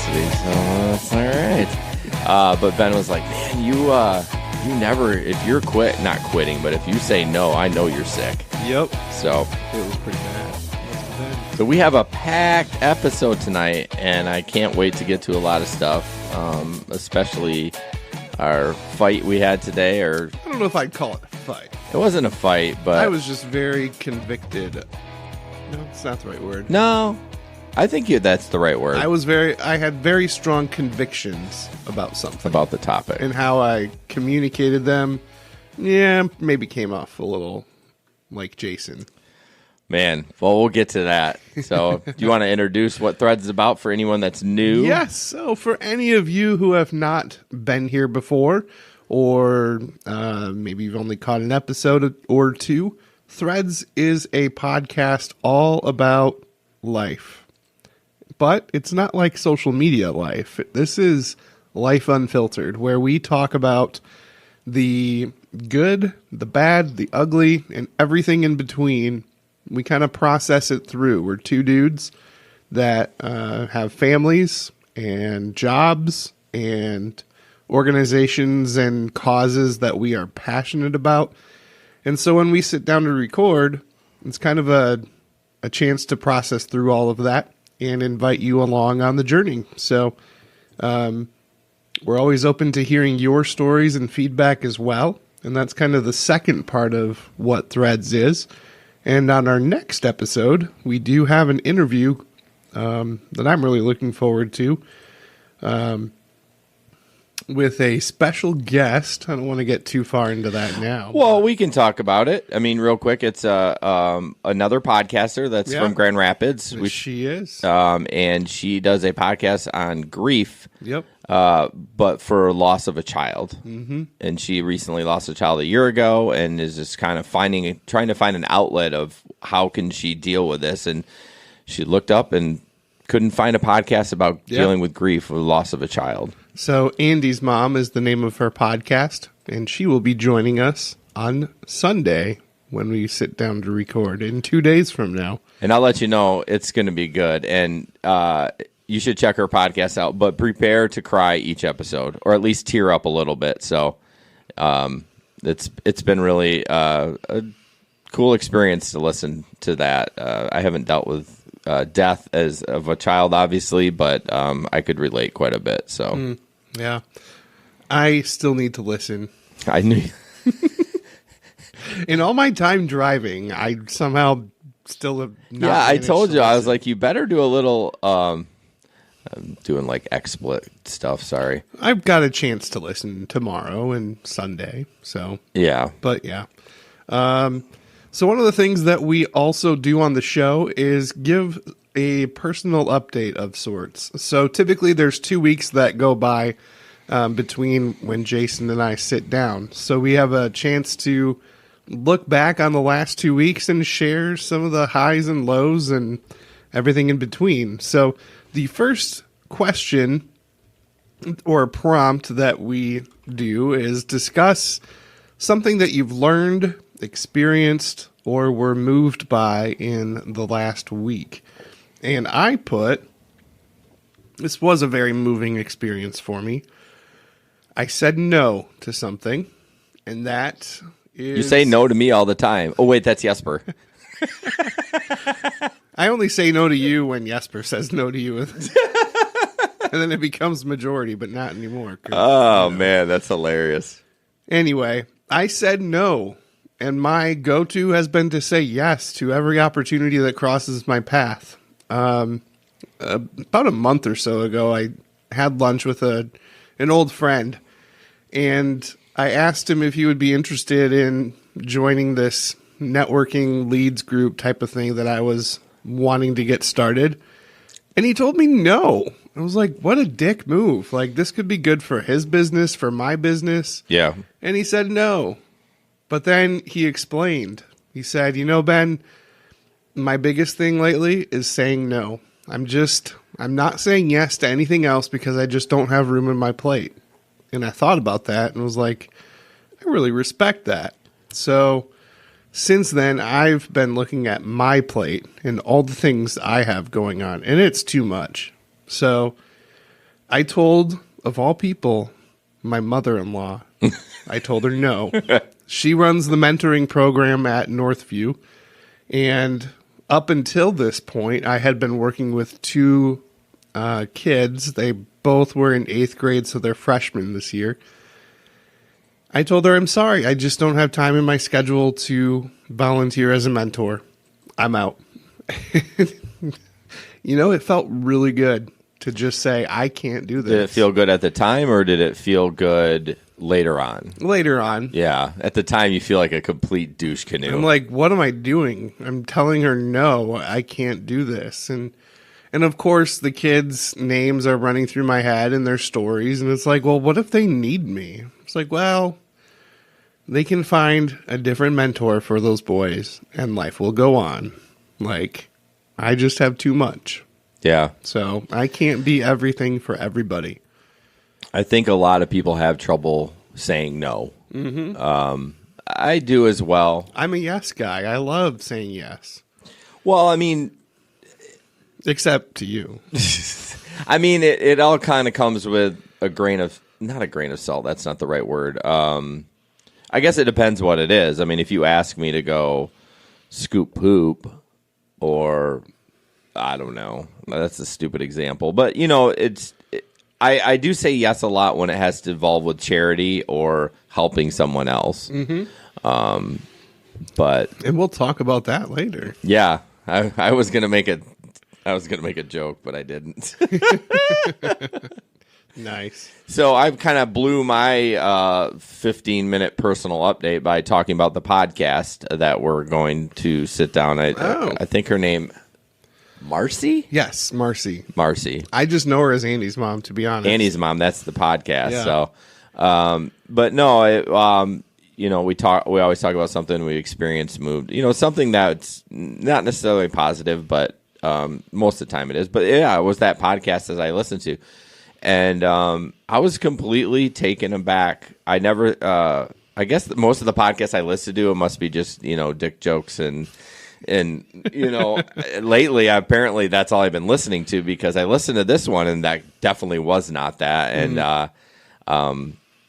university, so that's all right. But Ben was like, man, you never, if you're not quitting, but if you say no, I know you're sick. Yep. So it was pretty bad. So we have a packed episode tonight, and I can't wait to get to a lot of stuff, especially our fight we had today. Or I don't know if I'd call it a fight. It wasn't a fight, but I was just very convicted. No, it's not the right word. No, I think that's the right word. I had very strong convictions about something. About the topic. And how I communicated them. Yeah, maybe came off a little like Jason. Man, well, we'll get to that. So, do you want to introduce what Threads is about for anyone that's new? Yes. So, for any of you who have not been here before, or maybe you've only caught an episode or two, Threads is a podcast all about life. But it's not like social media life. This is Life Unfiltered, where we talk about the good, the bad, the ugly, and everything in between. We kind of process it through. We're two dudes that have families and jobs and organizations and causes that we are passionate about. And so when we sit down to record, it's kind of a chance to process through all of that and invite you along on the journey. So we're always open to hearing your stories and feedback as well. And that's kind of the second part of what Threads is. And on our next episode, we do have an interview that I'm really looking forward to with a special guest. I don't want to get too far into that now. Well, we can talk about it. I mean, real quick, it's another podcaster that's from Grand Rapids. She is. And she does a podcast on grief. Yep. But for loss of a child. Mm-hmm. And she recently lost a child a year ago and is just kind of trying to find an outlet of how can she deal with this. And she looked up and couldn't find a podcast about dealing with grief with loss of a child. So Andy's Mom is the name of her podcast, and she will be joining us on Sunday when we sit down to record in 2 days from now. And I'll let you know it's going to be good. And you should check her podcast out, but prepare to cry each episode, or at least tear up a little bit. So it's been really a cool experience to listen to that. I haven't dealt with death as of a child, obviously, but I could relate quite a bit. So yeah, I still need to listen. I knew. In all my time driving, I somehow still have not. Yeah, I told you. I was like, you better do a little. I'm doing like explicit stuff. Sorry. I've got a chance to listen tomorrow and Sunday. So yeah, but yeah. So one of the things that we also do on the show is give a personal update of sorts. So typically there's 2 weeks that go by between when Jason and I sit down. So we have a chance to look back on the last 2 weeks and share some of the highs and lows and everything in between. So the first question or prompt that we do is discuss something that you've learned, experienced, or were moved by in the last week. And I this was a very moving experience for me. I said no to something, and that is... You say no to me all the time. Oh, wait, that's Jesper. I only say no to you when Jesper says no to you. And then it becomes majority, but not anymore. Oh, man, that's hilarious. Anyway, I said no. And my go-to has been to say yes to every opportunity that crosses my path. About a month or so ago, I had lunch with an old friend, and I asked him if he would be interested in joining this networking leads group type of thing that I was wanting to get started. And he told me no. I was like, what a dick move. Like, this could be good for his business, for my business. Yeah. And he said no. But then he explained. He said, you know, Ben, my biggest thing lately is saying no. I'm not saying yes to anything else because I just don't have room in my plate. And I thought about that and was like, I really respect that. So since then, I've been looking at my plate and all the things I have going on, and it's too much. So I told, of all people, my mother-in-law. I told her no. She runs the mentoring program at Northview. And up until this point, I had been working with two kids. They both were in 8th grade, so they're freshmen this year. I told her, I'm sorry, I just don't have time in my schedule to volunteer as a mentor. I'm out. You know, it felt really good to just say, I can't do this. Did it feel good at the time, or did it feel good later on? Later on. Yeah. At the time, you feel like a complete douche canoe. I'm like, what am I doing? I'm telling her, no, I can't do this. And of course, the kids' names are running through my head and their stories. And it's like, well, what if they need me? It's like, well, they can find a different mentor for those boys and life will go on. Like, I just have too much. Yeah. So I can't be everything for everybody. I think a lot of people have trouble saying no. Mm-hmm. I do as well. I'm a yes guy. I love saying yes. Well, I mean, except to you. I mean, it all kind of comes with a grain of, not a grain of salt. That's not the right word. I guess it depends what it is. I mean, if you ask me to go scoop poop, or I don't know, that's a stupid example, but you know, I do say yes a lot when it has to involve with charity or helping someone else. Mm-hmm. But and we'll talk about that later. Yeah, I was gonna make a joke, but I didn't. Nice. So I kind of blew my 15-minute personal update by talking about the podcast that we're going to sit down. I think her name, Marcy? Yes, Marcy. Marcy. I just know her as Andy's mom, to be honest. Andy's mom. That's the podcast. Yeah. So, but no, you know, we always talk about something we experienced, moved. You know, something that's not necessarily positive, but most of the time it is. But yeah, it was that podcast that I listened to. And I was completely taken aback. I never, I guess most of the podcasts I listen to, it must be just, you know, dick jokes and you know, lately apparently that's all I've been listening to, because I listened to this one and that definitely was not that. And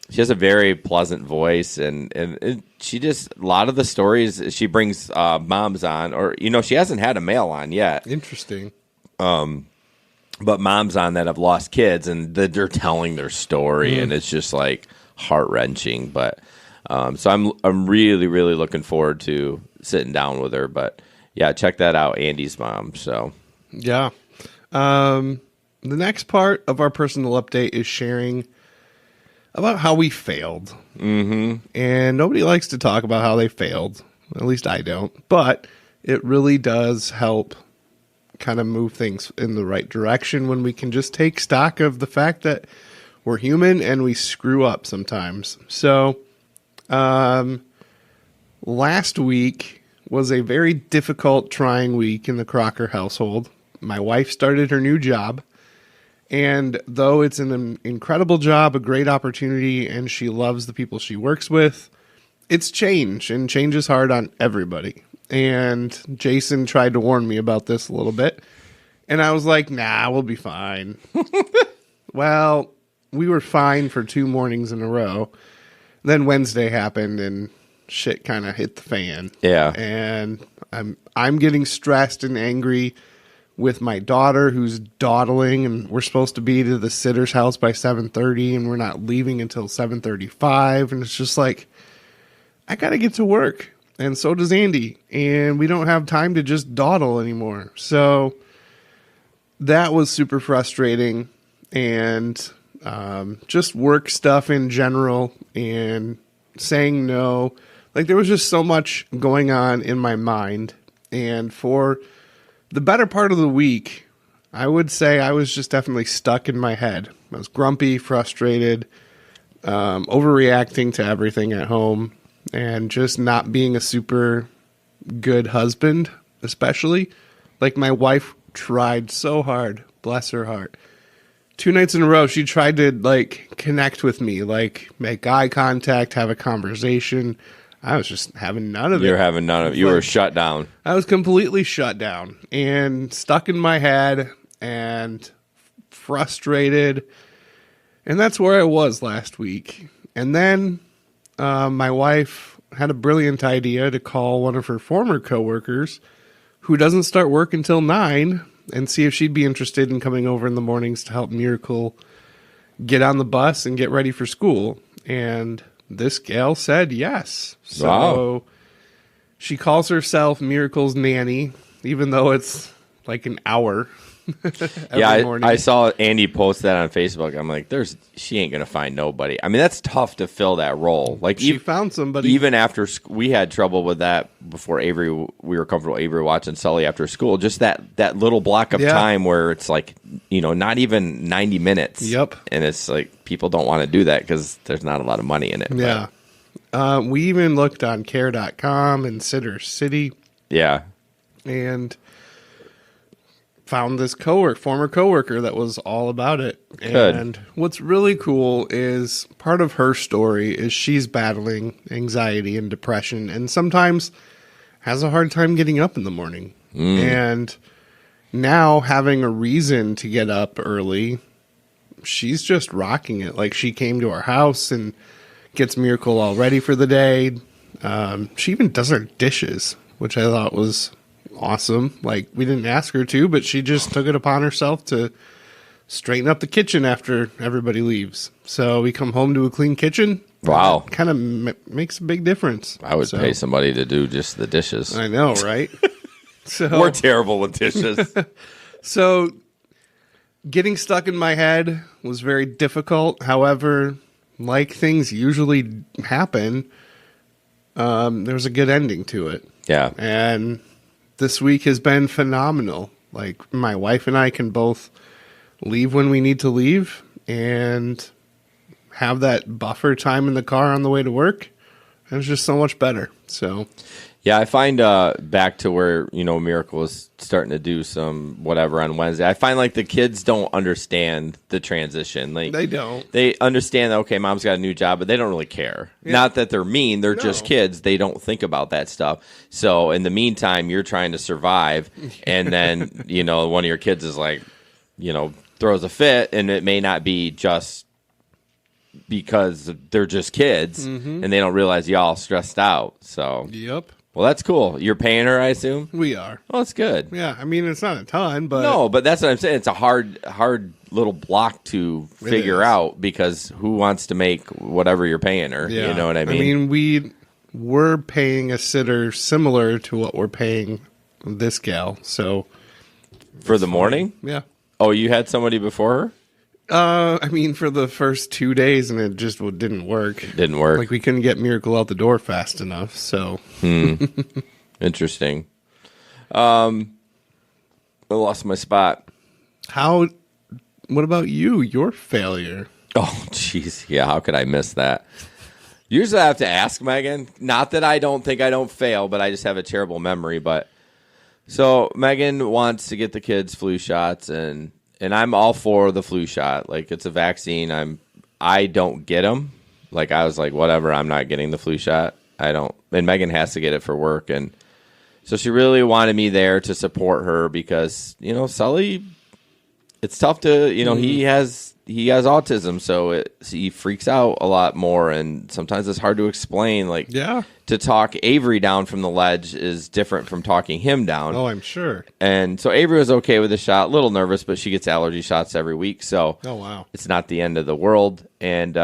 she has a very pleasant voice, and she just, a lot of the stories she brings moms on, or you know, she hasn't had a male on yet. Interesting. But moms on that have lost kids, and they're telling their story, and it's just like heart-wrenching. But so I'm really, really looking forward to sitting down with her. But yeah, check that out, Andy's mom. So yeah, the next part of our personal update is sharing about how we failed. Mm-hmm. And nobody likes to talk about how they failed. At least I don't. But it really does help kind of move things in the right direction when we can just take stock of the fact that we're human and we screw up sometimes. So, last week was a very difficult, trying week in the Crocker household. My wife started her new job, and though it's an incredible job, a great opportunity, and she loves the people she works with, it's change, and change is hard on everybody. And Jason tried to warn me about this a little bit. And I was like, nah, we'll be fine. Well, we were fine for 2 mornings in a row. Then Wednesday happened and shit kind of hit the fan. yeah, And I'm getting stressed and angry with my daughter, who's dawdling, and we're supposed to be to the sitter's house by 7:30, and we're not leaving until 7:35. And it's just like, I got to get to work. And so does Andy. And we don't have time to just dawdle anymore. So that was super frustrating. And just work stuff in general and saying no. Like, there was just so much going on in my mind. And for the better part of the week, I would say I was just definitely stuck in my head. I was grumpy, frustrated, overreacting to everything at home. And just not being a super good husband, especially. Like, my wife tried so hard, bless her heart. 2 nights in a row, she tried to, like, connect with me, like, make eye contact, have a conversation. I was just having none of it. you're having none of it. You were shut down. I was completely shut down and stuck in my head and frustrated And that's where I was last week. And then my wife had a brilliant idea to call one of her former coworkers who doesn't start work until 9 and see if she'd be interested in coming over in the mornings to help Miracle get on the bus and get ready for school. And this gal said yes. So wow. She calls herself Miracle's nanny, even though it's like an hour. Yeah, morning. I saw Andy post that on Facebook. I'm like, she ain't gonna find nobody. I mean, that's tough to fill that role. Like she found somebody. Even after we had trouble with that before Avery. We were comfortable Avery watching Sully after school. Just that little block of time where it's like, not even 90 minutes. Yep. And it's like people don't want to do that because there's not a lot of money in it. Yeah. We even looked on care.com and Sitter City. Yeah. And found this former coworker that was all about it. Good. And what's really cool is part of her story is she's battling anxiety and depression and sometimes has a hard time getting up in the morning. And now having a reason to get up early, she's just rocking it. Like she came to our house and gets Miracle all ready for the day. She even does her dishes, which I thought was awesome. Like we didn't ask her to, but she just took it upon herself to straighten up the kitchen after everybody leaves. So we come home to a clean kitchen. Wow. Kind of makes a big difference. I would pay somebody to do just the dishes. I know, right? So we're terrible with dishes. So getting stuck in my head was very difficult. However, like things usually happen, there was a good ending to it. Yeah. And this week has been phenomenal. Like my wife and I can both leave when we need to leave and have that buffer time in the car on the way to work. And it's just so much better. So, yeah, I find back to where, Miracle is starting to do some whatever on Wednesday. I find like the kids don't understand the transition. Like they don't. They understand that, okay, mom's got a new job, but they don't really care. Yeah. Not that they're mean. They're just kids. They don't think about that stuff. So in the meantime, you're trying to survive. And then, one of your kids is like, throws a fit, and it may not be just because they're just kids and they don't realize y'all stressed out. So, yep. Well, that's cool. You're paying her, I assume? We are. Well, that's good. Yeah, I mean, it's not a ton, but... No, but that's what I'm saying. It's a hard little block to figure out because who wants to make whatever you're paying her? Yeah. You know what I mean? I mean, we're paying a sitter similar to what we're paying this gal, so... For the morning? Yeah. Oh, you had somebody before her? I mean, for the first 2 days, and it just didn't work. Didn't work. Like, we couldn't get Miracle out the door fast enough, so... Interesting. I lost my spot. What about you? Your failure? Oh, jeez. Yeah, how could I miss that? Usually I have to ask Megan. Not that I don't think I don't fail, but I just have a terrible memory. But so Megan wants to get the kids flu shots, and I'm all for the flu shot. Like, it's a vaccine. I don't get them. Like, I was like, whatever, I'm not getting the flu shot. I don't. And Megan has to get it for work. And so she really wanted me there to support her because, Sully, it's tough to, he has autism. So he freaks out a lot more. And sometimes it's hard to explain. Like, Yeah. to talk Avery down from the ledge is different from talking him down. Oh, I'm sure. And so Avery was okay with the shot, a little nervous, but she gets allergy shots every week. So Oh, wow. it's not the end of the world. And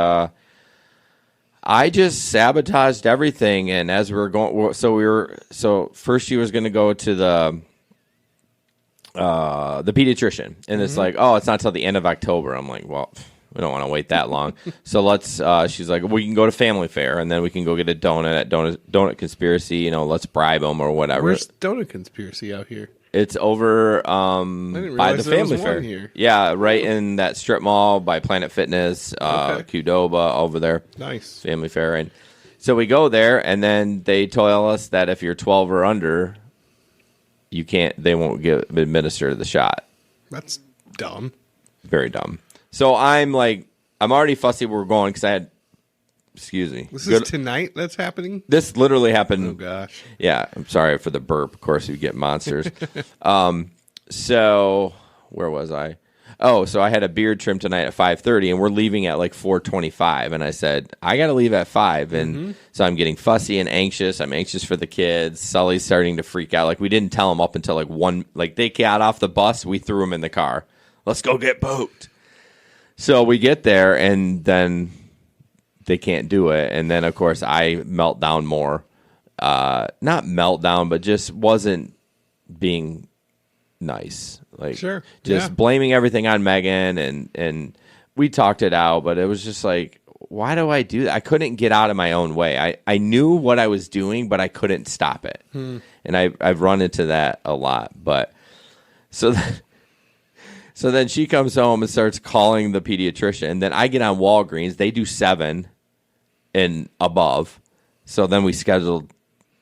I just sabotaged everything. And as we were going, so first she was going to go to the pediatrician, and it's like, oh, it's not till the end of October. I'm like, well, we don't want to wait that long. So let's, she's like, we can go to Family Fair, and then we can go get a donut at Donut Conspiracy. Let's bribe them or whatever. Where's Donut Conspiracy out here? It's over by the Family Fair. Here. Yeah, right in that strip mall by Planet Fitness, Qdoba over there. Nice. Family Fair. And so we go there, and then they tell us that if you're 12 or under, they won't administer the shot. That's dumb. Very dumb. So I'm already fussy where we're going because I had, excuse me. This is tonight that's happening? This literally happened. Oh, gosh. Yeah, I'm sorry for the burp. Of course, you get monsters. So where was I? oh, so I had a beard trim tonight at 5:30, and we're leaving at like 4:25. And I said, I got to leave at 5. And so I'm getting fussy and anxious. I'm anxious for the kids. Sully's starting to freak out. Like, we didn't tell him up until like 1. Like, they got off the bus. We threw him in the car. Let's go get booked. So we get there, and then they can't do it. And then, of course, I melt down more. Not meltdown, but just wasn't being nice. Like, just blaming everything on Megan, and we talked it out, but it was just like, why do I do that? I couldn't get out of my own way. I knew what I was doing, but I couldn't stop it. And I've run into that a lot. But so then she comes home and starts calling the pediatrician, and then I get on Walgreens. They do 7 and above. So then we scheduled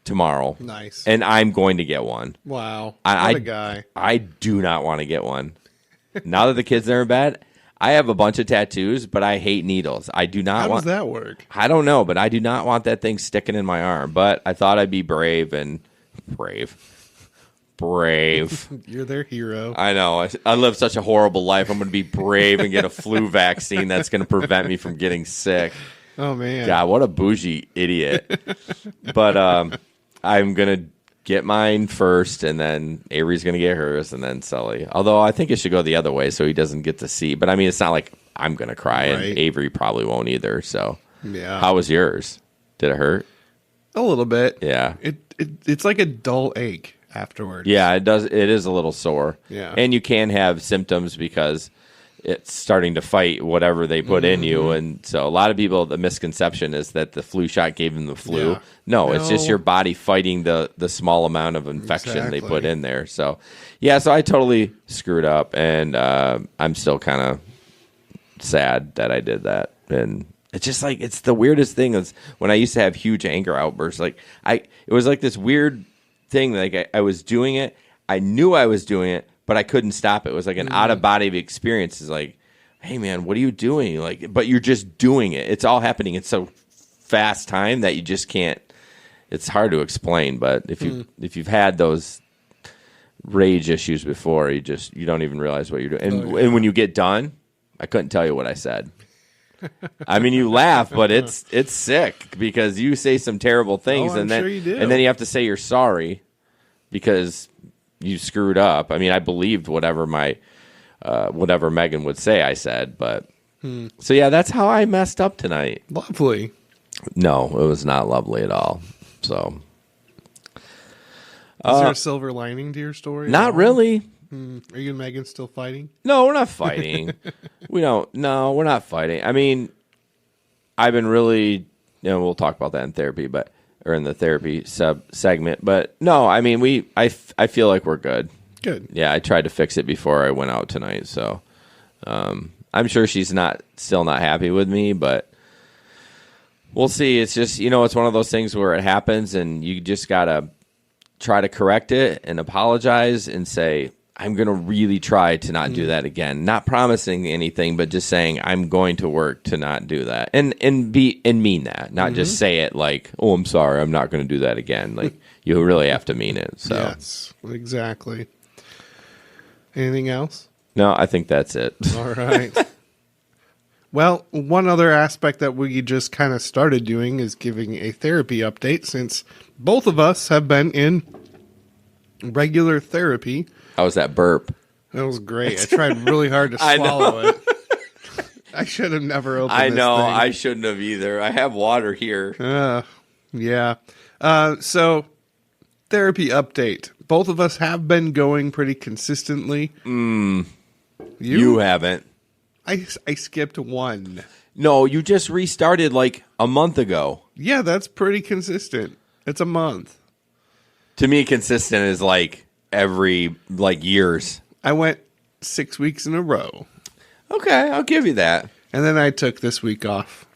tomorrow. Nice. And I'm going to get one. Wow. What a guy. I do not want to get one. Now that the kids are in bed, I have a bunch of tattoos, but I hate needles. I do not How does that work? I don't know, but I do not want that thing sticking in my arm. But I thought I'd be brave. You're their hero. I know. I live such a horrible life. I'm going to be brave and get a flu vaccine that's going to prevent me from getting sick. Oh, man. God, what a bougie idiot. But I'm going to get mine first, and then Avery's going to get hers, and then Sully. Although I think it should go the other way so he doesn't get to see. But, I mean, it's not like I'm going to cry, and Avery probably won't either. So, yeah. How was yours? Did it hurt? A little bit. Yeah. It's like a dull ache afterwards. Yeah, it does. It is a little sore. Yeah. And you can have symptoms because it's starting to fight whatever they put in you. And so a lot of people, the misconception is that the flu shot gave them the flu. Yeah. No, it's just your body fighting the small amount of infection they put in there. So, yeah, so I totally screwed up, and I'm still kind of sad that I did that. And it's just like, it's the weirdest thing is when I used to have huge anger outbursts. Like, it was like this weird thing. Like, I was doing it. I knew I was doing it, but I couldn't stop it. It was like an out-of-body experience. It's like, hey, man, what are you doing? Like, but you're just doing it. It's all happening in so fast time that you just can't. It's hard to explain. But if you've had those rage issues before, you don't even realize what you're doing. And when you get done, I couldn't tell you what I said. I mean, you laugh, but it's sick because you say some terrible things, and then you have to say you're sorry because you screwed up. I mean, I believed whatever Megan would say I said, but so yeah, that's how I messed up tonight. Lovely. No, it was not lovely at all. So, is there a silver lining to your story? Not really. Are you and Megan still fighting? No, we're not fighting. We're not fighting. I mean, I've been really, we'll talk about that in therapy, or in the therapy segment. But no, I mean, I feel like we're good. Good. Yeah, I tried to fix it before I went out tonight. So I'm sure she's still not happy with me, but we'll see. It's just, it's one of those things where it happens and you just got to try to correct it and apologize and say, I'm going to really try to not do that again. Not promising anything, but just saying I'm going to work to not do that, and mean that, not just say it like, "Oh, I'm sorry, I'm not going to do that again." Like you really have to mean it. So yes, exactly. Anything else? No, I think that's it. All right. Well, one other aspect that we just kind of started doing is giving a therapy update, since both of us have been in regular therapy. How was that burp? That was great. I tried really hard to swallow it. I should have never opened I know. this thing. I shouldn't have either. I have water here. Yeah. So, therapy update. Both of us have been going pretty consistently. You haven't. I skipped one. No, you just restarted like a month ago. Yeah, that's pretty consistent. It's a month. To me, consistent is like every years. I went 6 weeks in a row. Okay, I'll give you that. And then I took this week off.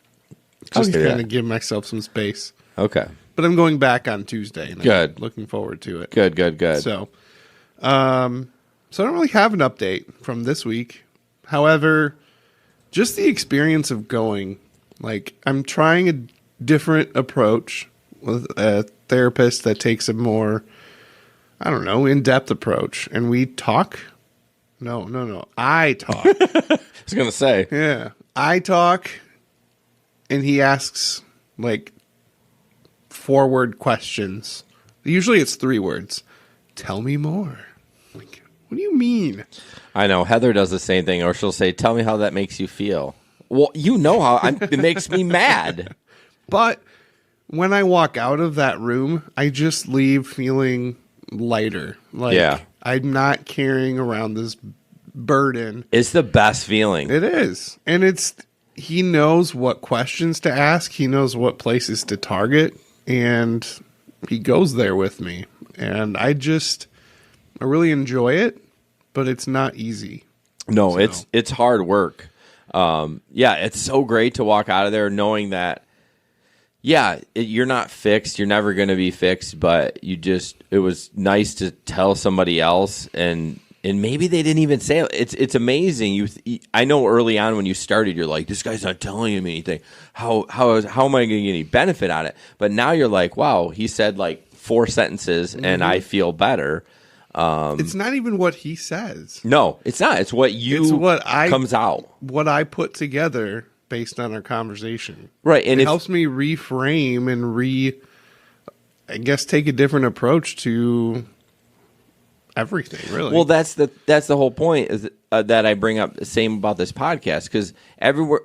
Just to kind of give myself some space. Okay. But I'm going back on Tuesday. And Good. I'm looking forward to it. Good. So I don't really have an update from this week. However, just the experience of going, like, I'm trying a different approach with a therapist that takes a more, I don't know, in-depth approach. And we talk No. I talk. I was going to say. Yeah. I talk, and he asks, like, 4-word questions. Usually it's 3 words. Tell me more. Like, what do you mean? I know. Heather does the same thing, or she'll say, tell me how that makes you feel. Well, you know how it makes me mad. But when I walk out of that room, I just leave feeling lighter. Like, Yeah. I'm not carrying around this burden. It's the best feeling. It is. And he knows what questions to ask. He knows what places to target. And he goes there with me. And I really enjoy it, but it's not easy. No, it's hard work. It's so great to walk out of there knowing that, you're not fixed. You're never going to be fixed, but it was nice to tell somebody else, and maybe they didn't even say it. It's amazing. I know early on when you started, you're like, this guy's not telling him anything. How am I going to get any benefit out of it? But now you're like, wow, he said like 4 sentences, and I feel better. It's not even what he says. No, it's not. It's what comes out. What I put together based on our conversation. Right. And it helps me reframe and take a different approach to everything, really. Well, that's the whole point is that I bring up the same about this podcast, because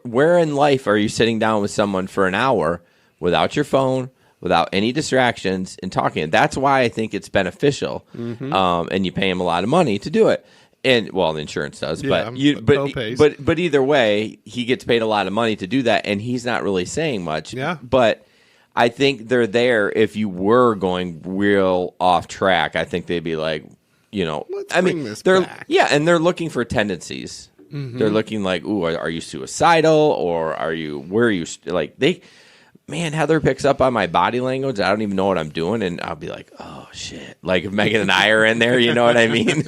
where in life are you sitting down with someone for an hour without your phone, without any distractions, and talking? That's why I think it's beneficial, and you pay him a lot of money to do it. And the insurance does, but either way, he gets paid a lot of money to do that, and he's not really saying much. Yeah. But I think they're there if you were going real off track. I think they'd be like, bring this back. Yeah, and they're looking for tendencies. They're looking like, ooh, are you suicidal, or where are you like Heather picks up on my body language. I don't even know what I'm doing, and I'll be like, oh shit, like if Megan and I are in there, you know what I mean?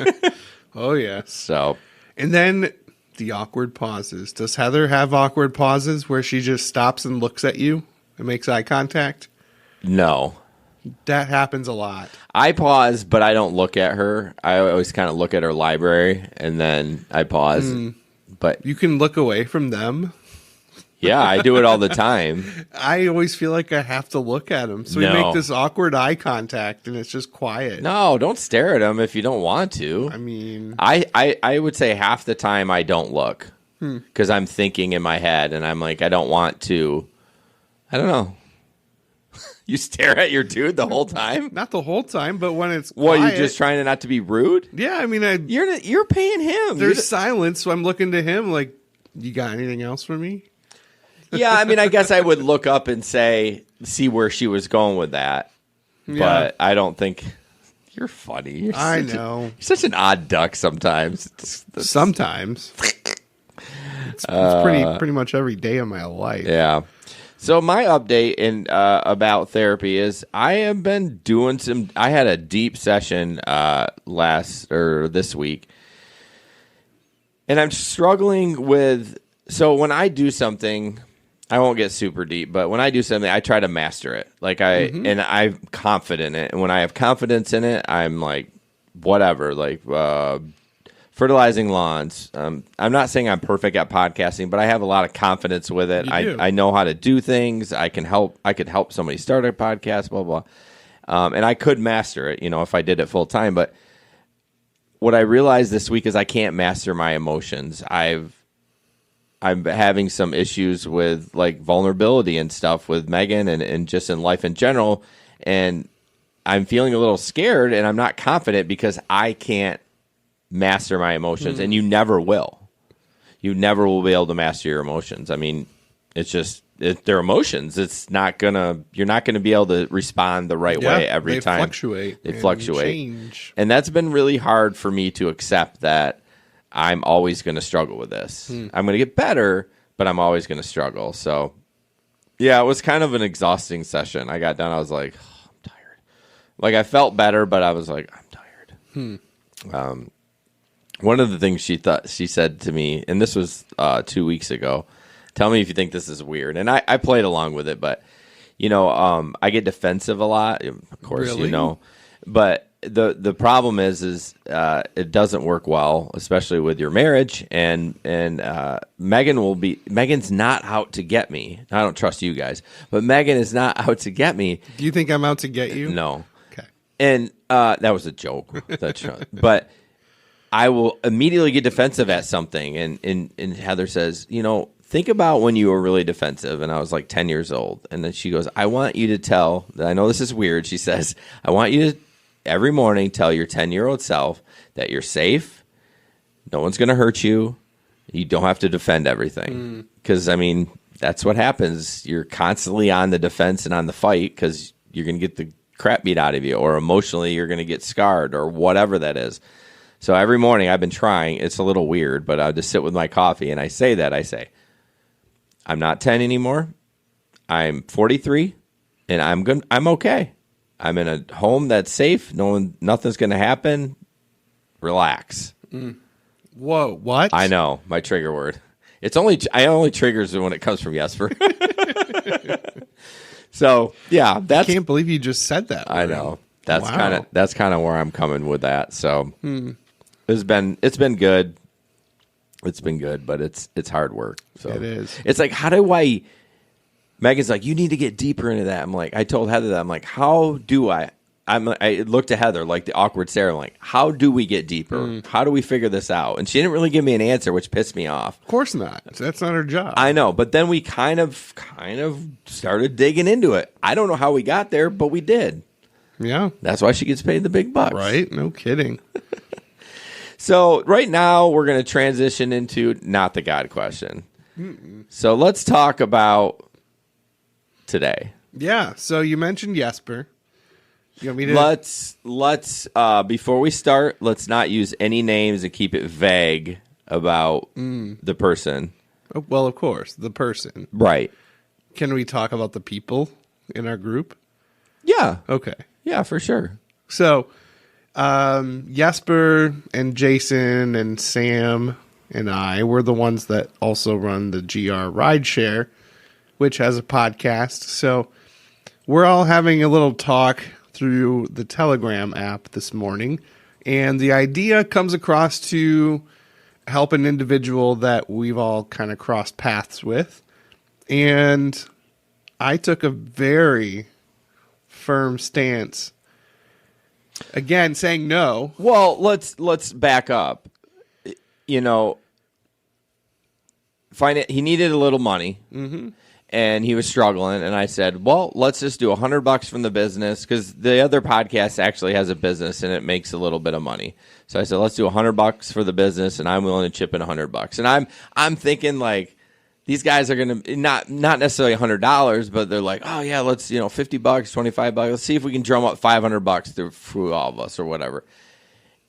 Oh yes. So, and then the awkward pauses. Does Heather have awkward pauses where she just stops and looks at you and makes eye contact? No. That happens a lot. I pause, but I don't look at her. I always kind of look at her library, and then I pause. But you can look away from them. Yeah, I do it all the time. I always feel like I have to look at them. So we make this awkward eye contact, and it's just quiet. No, don't stare at them if you don't want to. I mean... I would say half the time I don't look, because I'm thinking in my head, and I'm like, I don't want to... I don't know. You stare at your dude the whole time? Not the whole time, but when it's quiet. Well, you're just trying to not to be rude? Yeah, I mean... You're paying him. There's silence, so I'm looking to him like, you got anything else for me? Yeah, I mean, I guess I would look up and see where she was going with that. Yeah. But I don't think... You're funny. I know. You're such an odd duck sometimes. Sometimes. It's pretty much every day of my life. Yeah. So my update about therapy is I have been doing I had a deep session this week. And I'm struggling with... So when I do something... I won't get super deep, but when I do something, I try to master it. Like and I'm confident in it. And when I have confidence in it, I'm like, whatever, like fertilizing lawns. I'm not saying I'm perfect at podcasting, but I have a lot of confidence with it. I know how to do things. I could help somebody start a podcast, blah, blah. And I could master it, if I did it full time. But what I realized this week is I can't master my emotions. I'm having some issues with like vulnerability and stuff with Megan and just in life in general. And I'm feeling a little scared and I'm not confident because I can't master my emotions. And you never will. You never will be able to master your emotions. I mean, it's just, they're emotions. You're not gonna be able to respond the right way every time. They fluctuate. Change. And that's been really hard for me to accept that I'm always going to struggle with this. I'm going to get better, but I'm always going to struggle. So, yeah, it was kind of an exhausting session. I got done. I was like, oh, I'm tired. Like, I felt better, but I was like, I'm tired. One of the things she said to me, and this was 2 weeks ago, tell me if you think this is weird. And I played along with it, but, I get defensive a lot, of course, Really? But the problem is it doesn't work well, especially with your marriage. And Megan's not out to get me. I don't trust you guys, but Megan is not out to get me. Do you think I'm out to get you? No. Okay. And that was a joke. But I will immediately get defensive at something. And Heather says, think about when you were really defensive. And I was like 10 years old. And then she goes, I want you to tell, I know this is weird. She says, I want you to every morning tell your 10-year-old self that you're safe. No one's going to hurt you. You don't have to defend everything. Because, that's what happens. You're constantly on the defense and on the fight because you're going to get the crap beat out of you, or emotionally you're going to get scarred, or whatever that is. So every morning I've been trying. It's a little weird, but I'll just sit with my coffee and I say, I'm not 10 anymore. I'm 43 and I'm good. I'm okay. I'm in a home that's safe. Nothing's going to happen. Relax. Whoa, what? I know, my trigger word. I only triggers when it comes from Jesper. So yeah, I can't believe you just said that. I know. That's kind of where I'm coming with that. So it's been good. It's been good, but it's hard work. So it is. It's like, Megan's like, you need to get deeper into that. I'm like, I told Heather that. I'm like, how do I? I looked at Heather like the awkward stare. I'm like, how do we get deeper? How do we figure this out? And she didn't really give me an answer, which pissed me off. Of course not. That's not her job. I know, but then we kind of started digging into it. I don't know how we got there, but we did. Yeah. That's why she gets paid the big bucks. Right? No kidding. So right now we're going to transition into not the God question. So let's talk about today. Yeah. So you mentioned Jesper. You want me to? Let's before we start, let's not use any names and keep it vague about the person. Oh, well, of course, the person. Right. Can we talk about the people in our group? Yeah. Okay. Yeah, for sure. So, Jesper and Jason and Sam and I were the ones that also run the GR Rideshare, which has a podcast. So we're all having a little talk through the Telegram app this morning, and the idea comes across to help an individual that we've all kind of crossed paths with. And I took a very firm stance, again, saying no. Well, let's back up. He needed a little money. And he was struggling, and I said, well, let's just do $100 from the business, because the other podcast actually has a business and it makes a little bit of money. So I said, let's do $100 for the business, and I'm willing to chip in $100. And I'm thinking, like, these guys are going to not necessarily $100, but they're like, oh yeah, let's $50, $25. Let's see if we can drum up $500 through all of us or whatever.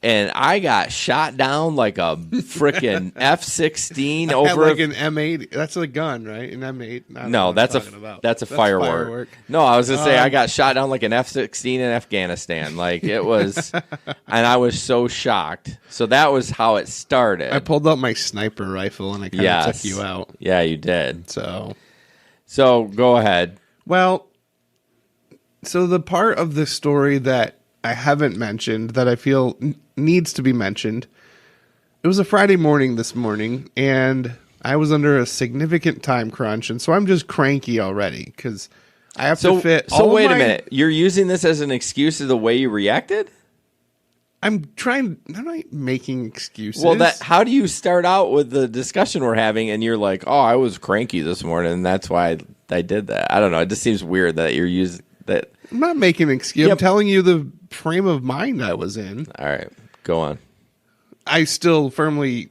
And I got shot down like a freaking F-16 over like an M8. That's a gun, right? An M8. No, that's a firework. No, I was gonna say I got shot down like an F-16 in Afghanistan. Like it was, and I was so shocked. So that was how it started. I pulled out my sniper rifle and I kind of took you out. Yeah, you did. So go ahead. Well, so the part of the story that I haven't mentioned that I feel needs to be mentioned. It was a Friday morning this morning, and I was under a significant time crunch, and so I'm just cranky already because I have to fit. So wait a minute, you're using this as an excuse of the way you reacted? I'm not making excuses. Well, how do you start out with the discussion we're having, and you're like, "Oh, I was cranky this morning, and that's why I did that." I don't know. It just seems weird that you're using that. I'm not making an excuse. Yep. I'm telling you the frame of mind I was in. All right, go on. I still firmly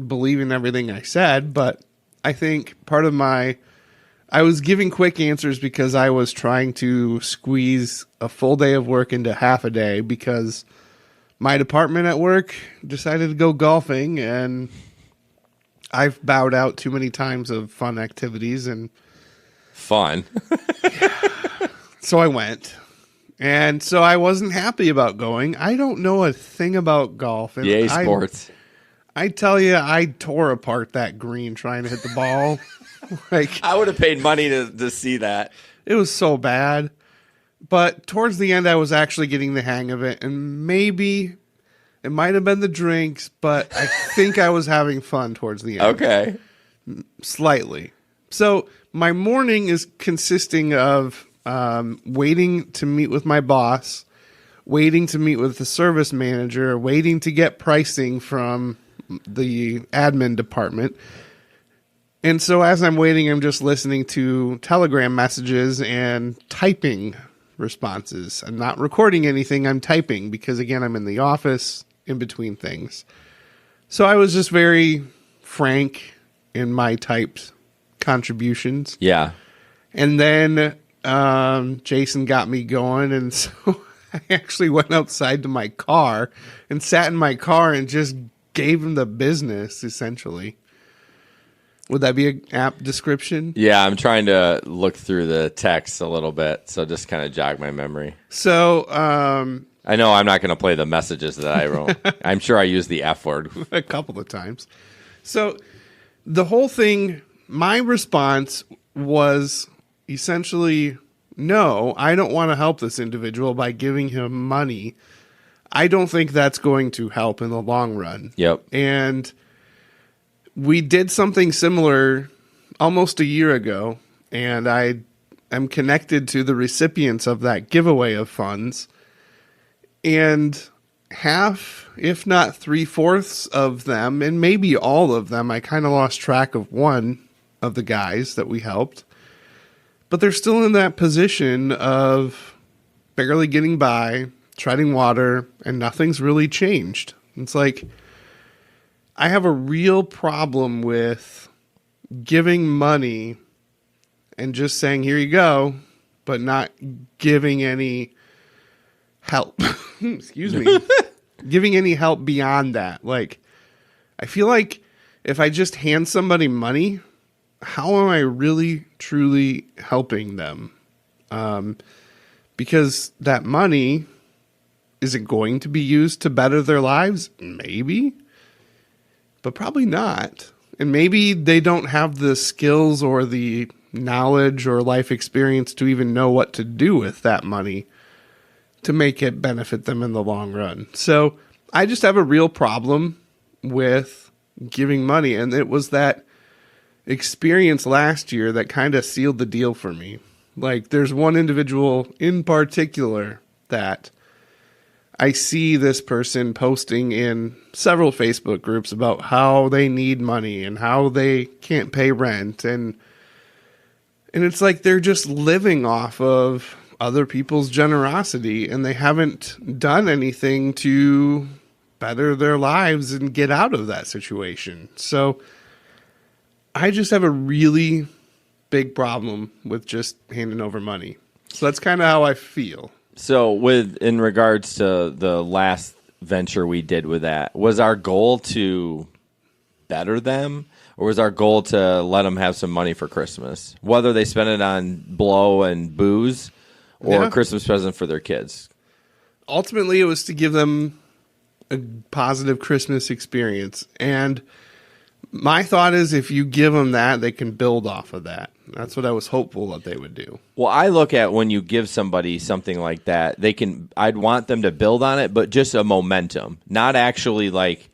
believe in everything I said, but I think I was giving quick answers because I was trying to squeeze a full day of work into half a day because my department at work decided to go golfing, and I've bowed out too many times of fun activities and fun. So I went. And so I wasn't happy about going. I don't know a thing about golf. And Yay, sports. I tell you, I tore apart that green trying to hit the ball. I would have paid money to see that. It was so bad. But towards the end, I was actually getting the hang of it, and maybe it might have been the drinks, but I think I was having fun towards the end. Okay. Slightly. So my morning is consisting of waiting to meet with my boss, waiting to meet with the service manager, waiting to get pricing from the admin department. And so as I'm waiting, I'm just listening to Telegram messages and typing responses. I'm not recording anything, I'm typing because, again, I'm in the office in between things. So I was just very frank in my typed contributions. Yeah. And then Jason got me going, and so I actually went outside to my car and sat in my car and just gave him the business, essentially. Would that be an app description? Yeah, I'm trying to look through the text a little bit, so just kind of jog my memory. So, I know I'm not going to play the messages that I wrote. I'm sure I used the F word. a couple of times. So, the whole thing, my response was essentially, no, I don't want to help this individual by giving him money. I don't think that's going to help in the long run. Yep. And we did something similar almost a year ago, and I am connected to the recipients of that giveaway of funds. And half, if not 3/4 of them, and maybe all of them, I kind of lost track of one of the guys that we helped, but they're still in that position of barely getting by, treading water, and nothing's really changed. It's like, I have a real problem with giving money and just saying, here you go, but not giving any help. Excuse me. Giving any help beyond that. Like, I feel like if I just hand somebody money, how am I really, truly helping them? Because that money, is it going to be used to better their lives? Maybe. But probably not. And maybe they don't have the skills or the knowledge or life experience to even know what to do with that money to make it benefit them in the long run. So I just have a real problem with giving money. And it was that experience last year that kind of sealed the deal for me. Like, there's one individual in particular that I see this person posting in several Facebook groups about how they need money and how they can't pay rent. And it's like they're just living off of other people's generosity, and they haven't done anything to better their lives and get out of that situation. So I just have a really big problem with just handing over money. So that's kind of how I feel. So in regards to the last venture we did with that, was our goal to better them, or was our goal to let them have some money for Christmas, whether they spend it on blow and booze or a Christmas present for their kids? Ultimately, it was to give them a positive Christmas experience. And my thought is, if you give them that, they can build off of that. That's what I was hopeful that they would do. Well, I look at when you give somebody something like that, I'd want them to build on it, but just a momentum, not actually like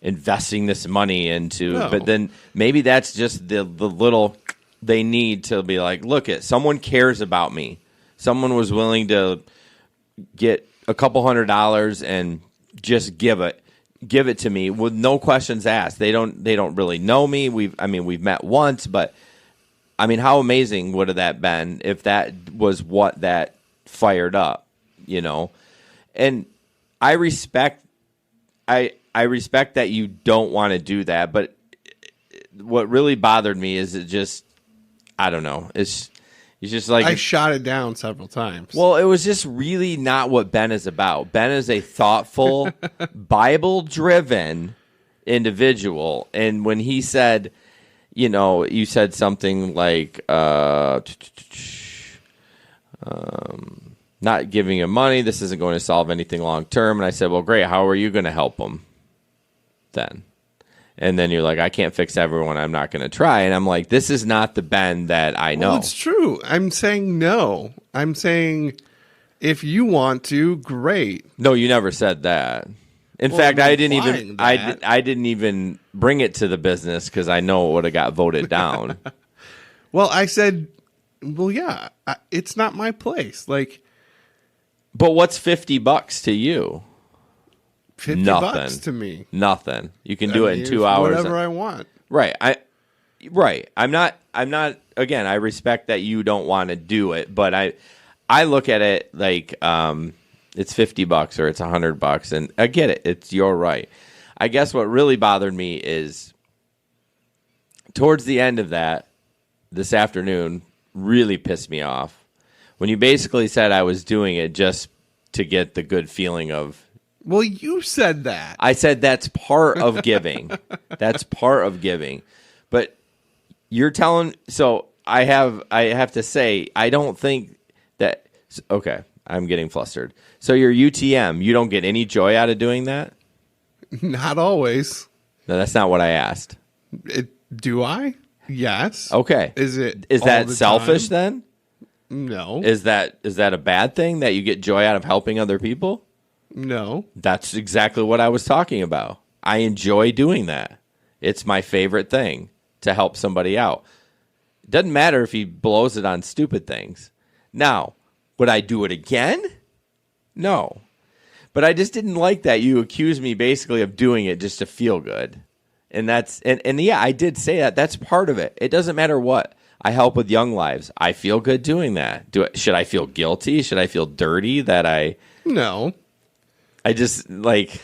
investing this money into, but then maybe that's just the little they need to be like, look, someone cares about me. Someone was willing to get a couple $100 and just give it to me with no questions asked. They don't really know me. We've met once, but I mean, how amazing would have that been if that was what that fired up, you know? And I respect that you don't want to do that, but what really bothered me is I don't know. It's just like, I shot it down several times. Well, it was just really not what Ben is about. Ben is a thoughtful, Bible-driven individual. And when he said, you said something like, not giving him money, this isn't going to solve anything long-term. And I said, well, great, how are you going to help him then? And then you're like, I can't fix everyone, I'm not going to try. And I'm like, this is not the Ben that I know. Well, it's true. I'm saying no. I'm saying If you want to, great. No, you never said that. In Well, fact, I'm I didn't even implying that. I didn't even bring it to the business because I know it would have got voted down. Well, I said, well, yeah, it's not my place. Like But what's $50 to you? $50 Nothing. to me. Nothing. You can do I it mean, in 2 it's hours. whatever I want. Right. I'm not again, I respect that you don't want to do it, but I look at it like it's $50 or it's $100, and I get it. It's your right. I guess what really bothered me is towards the end of that this afternoon really pissed me off when you basically said I was doing it just to get the good feeling of. Well, you said that. I said that's part of giving. That's part of giving. But you're telling, so I have to say, I don't think that, okay, I'm getting flustered. So your UTM, you don't get any joy out of doing that? Not always. No, that's not what I asked. Do I? Yes. Okay. Is it? Is all that the selfish time? then? No. Is that a bad thing that you get joy out of helping other people? No. That's exactly what I was talking about. I enjoy doing that. It's my favorite thing to help somebody out. It doesn't matter if he blows it on stupid things. Now, would I do it again? No. But I just didn't like that you accused me basically of doing it just to feel good. And that's and yeah, I did say that. That's part of it. It doesn't matter what. I help with young lives. I feel good doing that. Should I feel guilty? Should I feel dirty that No. I just like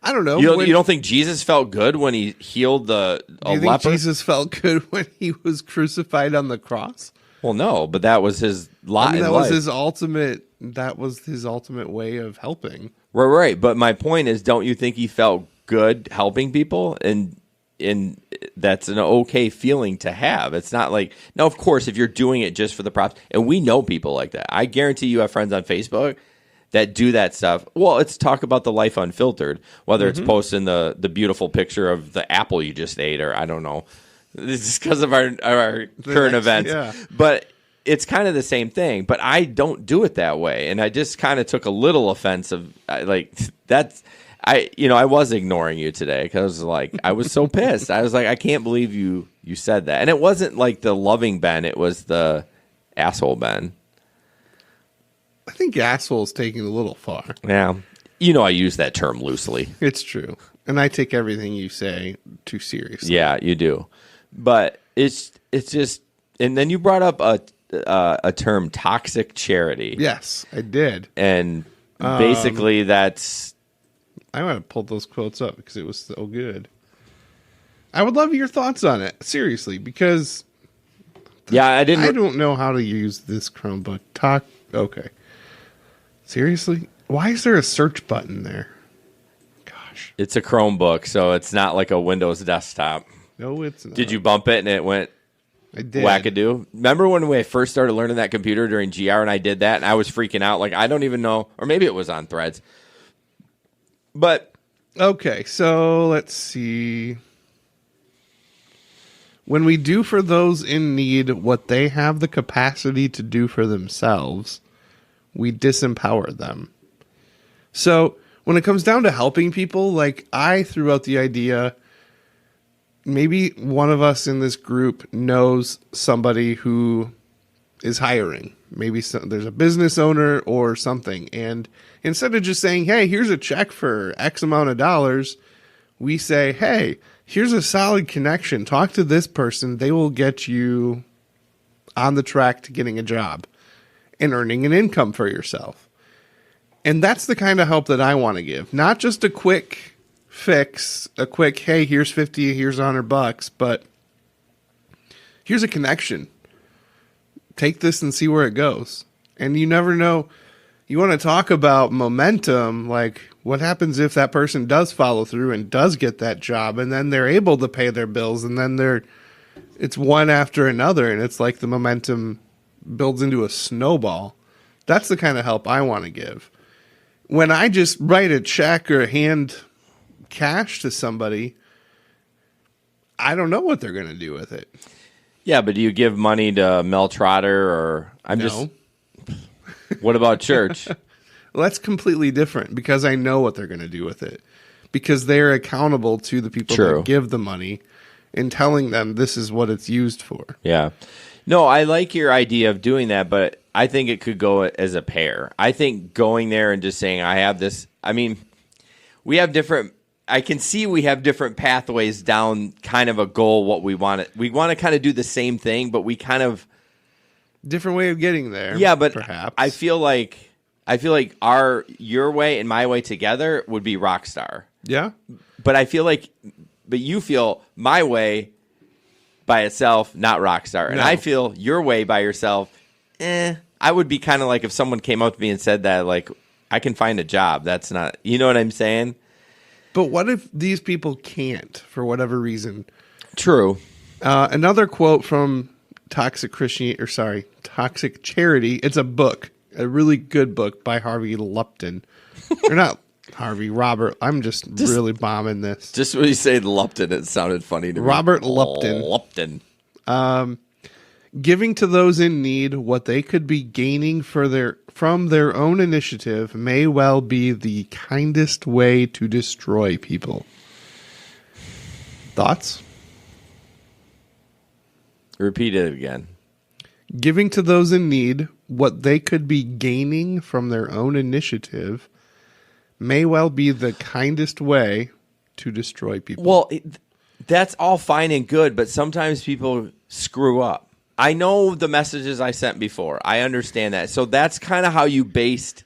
I don't know. you don't think Jesus felt good when he healed a Do you think leper? Jesus felt good when he was crucified on the cross? Well, no, but that was his lot. I mean, in that life. was his ultimate. That was his ultimate way of helping. Right. But my point is, don't you think he felt good helping people? And that's an okay feeling to have. It's not like, now, of course, if you're doing it just for the props, and we know people like that. I guarantee you have friends on Facebook that do that stuff. Well, it's talk about the life unfiltered, whether it's posting the beautiful picture of the apple you just ate, or I don't know. This is because of our current events. Yeah. But it's kind of the same thing. But I don't do it that way. And I just kind of took a little offense of like that's I was ignoring you today because I was so pissed. I was like, I can't believe you said that. And it wasn't like the loving Ben, it was the asshole Ben. I think asshole's taking it a little far. Yeah. I use that term loosely. It's true. And I take everything you say too seriously. Yeah, you do. But it's just, and then you brought up a term, toxic charity. Yes, I did. And basically that's, I might have pulled those quotes up because it was so good. I would love your thoughts on it, seriously, because yeah, I I didn't. don't know how to use this Chromebook. Okay. Seriously? Why is there a search button there? Gosh. It's a Chromebook, so it's not like a Windows desktop. No, it's not. Did you bump it and it went I did. wackadoo? Remember when we first started learning that computer during GR and I did that and I was freaking out? Like, I don't even know. Or maybe it was on Threads. But Okay, so let's see. When we do for those in need what they have the capacity to do for themselves, we disempower them. So when it comes down to helping people, like I threw out the idea, maybe one of us in this group knows somebody who is hiring. Maybe there's a business owner or something. And instead of just saying, hey, here's a check for X amount of dollars, we say, hey, here's a solid connection. Talk to this person. They will get you on the track to getting a job and earning an income for yourself. And that's the kind of help that I want to give. Not just a quick fix, a quick, hey, here's 50, here's $100, but here's a connection. Take this and see where it goes. And you never know. You want to talk about momentum, like what happens if that person does follow through and does get that job and then they're able to pay their bills and then it's one after another and it's like the momentum builds into a snowball. That's the kind of help I want to give. When I just write a check or hand cash to somebody, I don't know what they're going to do with it. yeah, but do you give money to Mel Trotter or No. What about church? Well, that's completely different because I know what they're going to do with it. Because they're accountable to the people True. that give the money and telling them this is what it's used for. Yeah. No, I like your idea of doing that, but I think it could go as a pair. I think going there and just saying, I have this, I mean, we have different, I can see we have different pathways down kind of a goal, what we want to, we want to kind of do the same thing, but we kind of, Different way of getting there. yeah, but perhaps. I feel like your way and my way together would be Rockstar. Yeah. But I feel like, but you feel my way by itself, not Rockstar. And No. I feel your way by yourself, I would be kind of like if someone came up to me and said that, like, I can find a job. That's not, you know what I'm saying? But what if these people can't for whatever reason? True. Another quote from Toxic Charity. It's a book, a really good book by Harvey Lupton. Or not Harvey, Robert. I'm just really bombing this. Just when you say Lupton, it sounded funny to me. Robert Lupton. Lupton. Giving to those in need what they could be gaining from their own initiative may well be the kindest way to destroy people. Thoughts? Repeat it again. Giving to those in need what they could be gaining from their own initiative may well be the kindest way to destroy people. Well, that's all fine and good, but sometimes people screw up. I know the messages I sent before. I understand that. So that's kind of how you based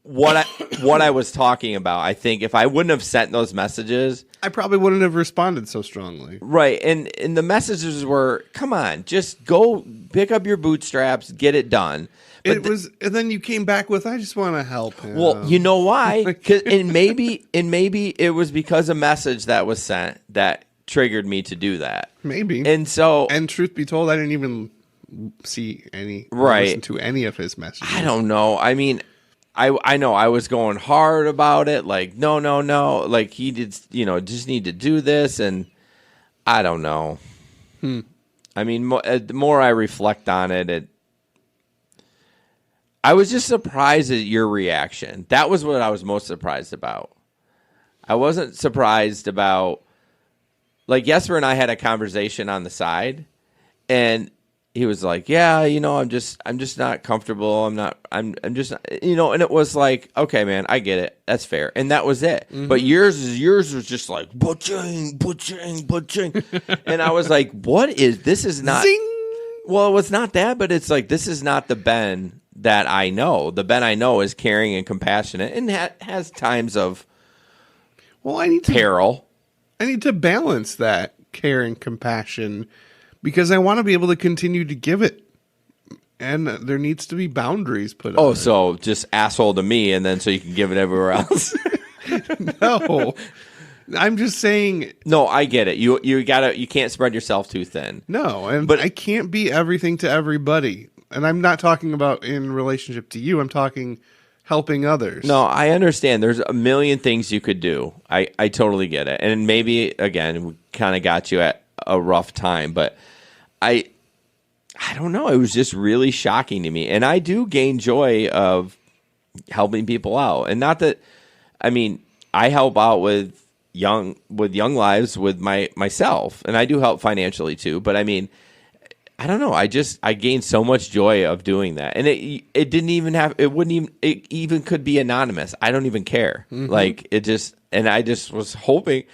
what I was talking about. I think if I wouldn't have sent those messages, I probably wouldn't have responded so strongly. right? And the messages were, "Come on, just go pick up your bootstraps, get it done." But And then you came back with, "I just want to help him." well, you know why? And maybe it was because a message that was sent that triggered me to do that. Maybe. And so, And truth be told, I didn't even see any, Right. listen to any of his messages. I don't know. I mean, I know I was going hard about it. Like, no. Like, he did, just need to do this. And I don't know. I mean, the more I reflect on it, I was just surprised at your reaction. That was what I was most surprised about. I wasn't surprised about, like, Jesper and I had a conversation on the side, and he was like, "Yeah, I'm just not comfortable. I'm just, and it was like, okay, man, I get it. That's fair." And that was it. Mm-hmm. But yours was just like, "Butching." And I was like, this is not, Zing! well, it was not that, but it's like, this is not the Ben that I know. The Ben I know is caring and compassionate and has times of peril. I need to balance that care and compassion because I want to be able to continue to give it. And there needs to be boundaries put on. Oh, so just asshole to me, and then so you can give it everywhere else. No. I'm just saying. No, I get it. You can't spread yourself too thin. No, but I can't be everything to everybody. And I'm not talking about in relationship to you. I'm talking helping others. No, I understand. There's a million things you could do. I totally get it. And maybe, again, we kind of got you at a rough time, but I don't know. It was just really shocking to me. And I do gain joy of helping people out. And not that, I mean, I help out with young lives with myself, and I do help financially too. But I mean, I don't know. I gained so much joy of doing that, and it didn't even have. It wouldn't even. It even could be anonymous. I don't even care. Mm-hmm. Like it just, and I just was hoping.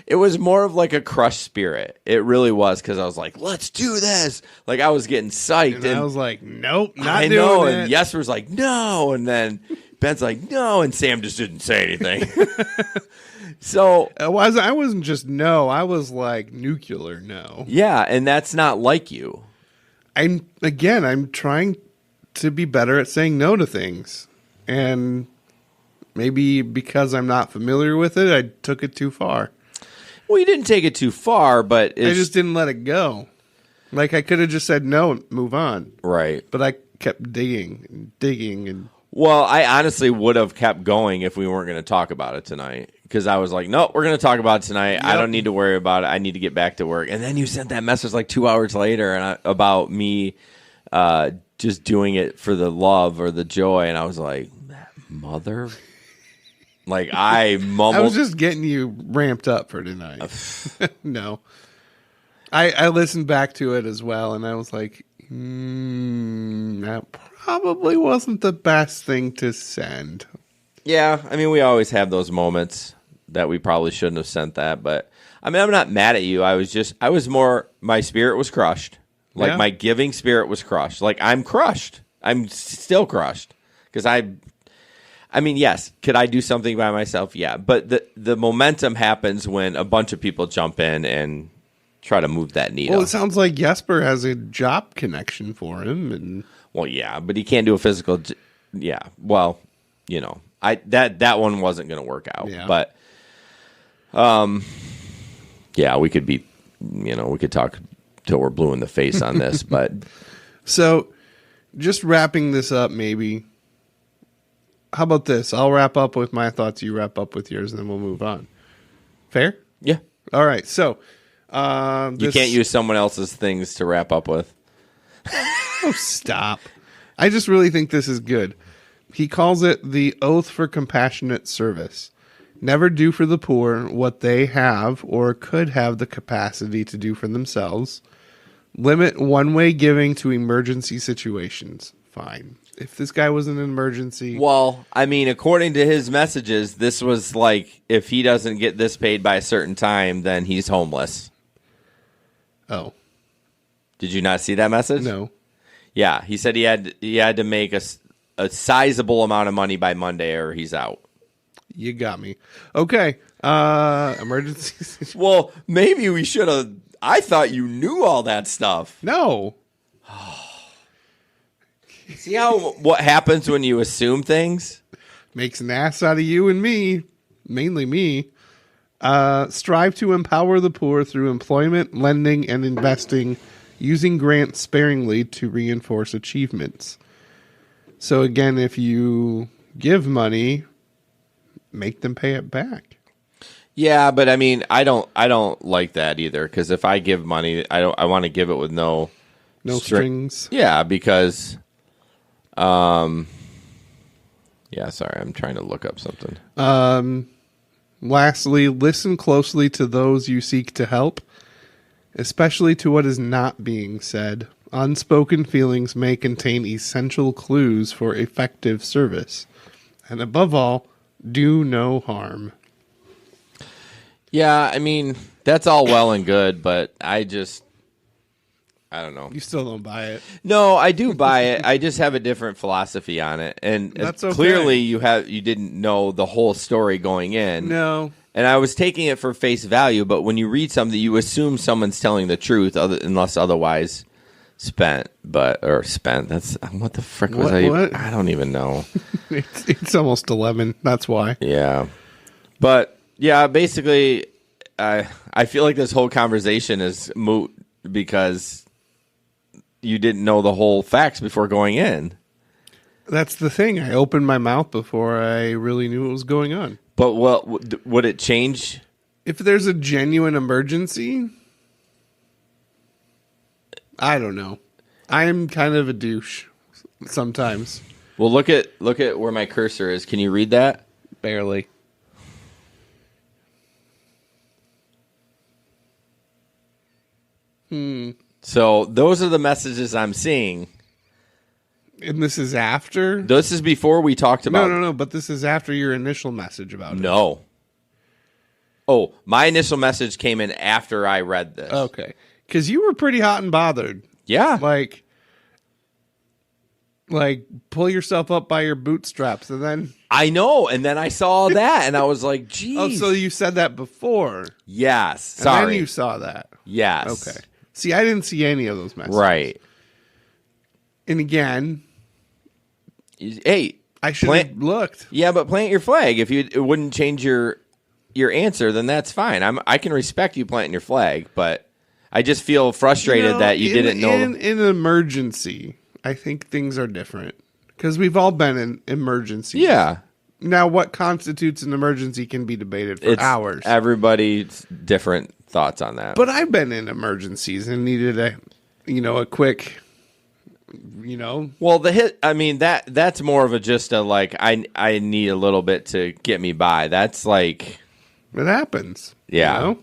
It was more of like a crushed spirit. It really was, because I was like, "Let's do this!" Like I was getting psyched, and I was like, "Nope, not I doing know." it." And Jesper's like, "No," and then Ben's like, "No," and Sam just didn't say anything. So I wasn't just no. I was like nuclear no. Yeah, and that's not like you. I'm trying to be better at saying no to things, and maybe because I'm not familiar with it, I took it too far. Well, you didn't take it too far, but I just didn't let it go. Like I could have just said no and move on. Right. But I kept digging and well, I honestly would have kept going if we weren't going to talk about it tonight, because I was like, no, we're going to talk about it tonight. Yep. I don't need to worry about it. I need to get back to work. And then you sent that message like 2 hours later about me just doing it for the love or the joy, and I was like, mother. Like I mumbled. I was just getting you ramped up for tonight. No. I listened back to it as well, and I was like, that probably wasn't the best thing to send. Yeah, I mean, we always have those moments that we probably shouldn't have sent that, but I mean, I'm not mad at you. I was more, my spirit was crushed. Like Yeah. my giving spirit was crushed. Like I'm crushed. I'm still crushed because I mean, yes, could I do something by myself? Yeah, but the momentum happens when a bunch of people jump in and try to move that needle. Well, it sounds like Jesper has a job connection for him, and Well, yeah, but he can't do a physical. Yeah, well, you know, that one wasn't going to work out. Yeah. But, yeah, we could we could talk till we're blue in the face on this. But so just wrapping this up, maybe. How about this? I'll wrap up with my thoughts. You wrap up with yours, and then we'll move on. Fair? yeah, All right. So you can't use someone else's things to wrap up with. Oh, stop. I just really think this is good. He calls it the oath for compassionate service. Never do for the poor what they have or could have the capacity to do for themselves. Limit one-way giving to emergency situations. Fine. If this guy was in an emergency... Well, I mean, according to his messages, this was like, if he doesn't get this paid by a certain time, then he's homeless. Oh. Did you not see that message? No. Yeah, he said he had to make a sizable amount of money by Monday or he's out. You got me. Okay. Emergency situation. Well, maybe we should have. I thought you knew all that stuff. No. See what happens when you assume things? Makes an ass out of you and me. Mainly me. Strive to empower the poor through employment, lending, and investing, using grants sparingly to reinforce achievements. So again, if you give money, make them pay it back. Yeah, but I mean, I don't like that either. Because if I give money, I want to give it with no strings. Yeah, because, yeah. Sorry, I'm trying to look up something. Lastly, listen closely to those you seek to help, especially to what is not being said. Unspoken feelings may contain essential clues for effective service. And above all, do no harm. Yeah, I mean, that's all well and good, but I don't know. You still don't buy it. No, I do buy it. I just have a different philosophy on it. And That's okay. clearly you didn't know the whole story going in. No. And I was taking it for face value, but when you read something, you assume someone's telling the truth unless otherwise spent. That's what the frick was What? I don't even know. It's almost 11. That's why. Yeah. But yeah, basically I feel like this whole conversation is moot because you didn't know the whole facts before going in. That's the thing. I opened my mouth before I really knew what was going on. But would it change? If there's a genuine emergency, I don't know. I am kind of a douche sometimes. Well, look at where my cursor is. Can you read that? Barely. So those are the messages I'm seeing. And this is after? This is before we talked about. No. But this is after your initial message about it. No. Oh, my initial message came in after I read this. Okay. Because you were pretty hot and bothered. Yeah. Like, pull yourself up by your bootstraps and then... I know. And then I saw that and I was like, geez. Oh, so you said that before. Yes. Sorry. And then you saw that. Yes. Okay. See, I didn't see any of those messages. Right. And again... Hey. I should have looked. Yeah, but plant your flag. If it wouldn't change your answer, then that's fine. I can respect you planting your flag, but I just feel frustrated that you didn't know. In an emergency, I think things are different. Because we've all been in emergencies. Yeah. Now, what constitutes an emergency can be debated for hours. Everybody's different thoughts on that. But I've been in emergencies and needed a quick, Well, the hit. I mean that's more of a just a like I need a little bit to get me by. That's like it happens. Yeah,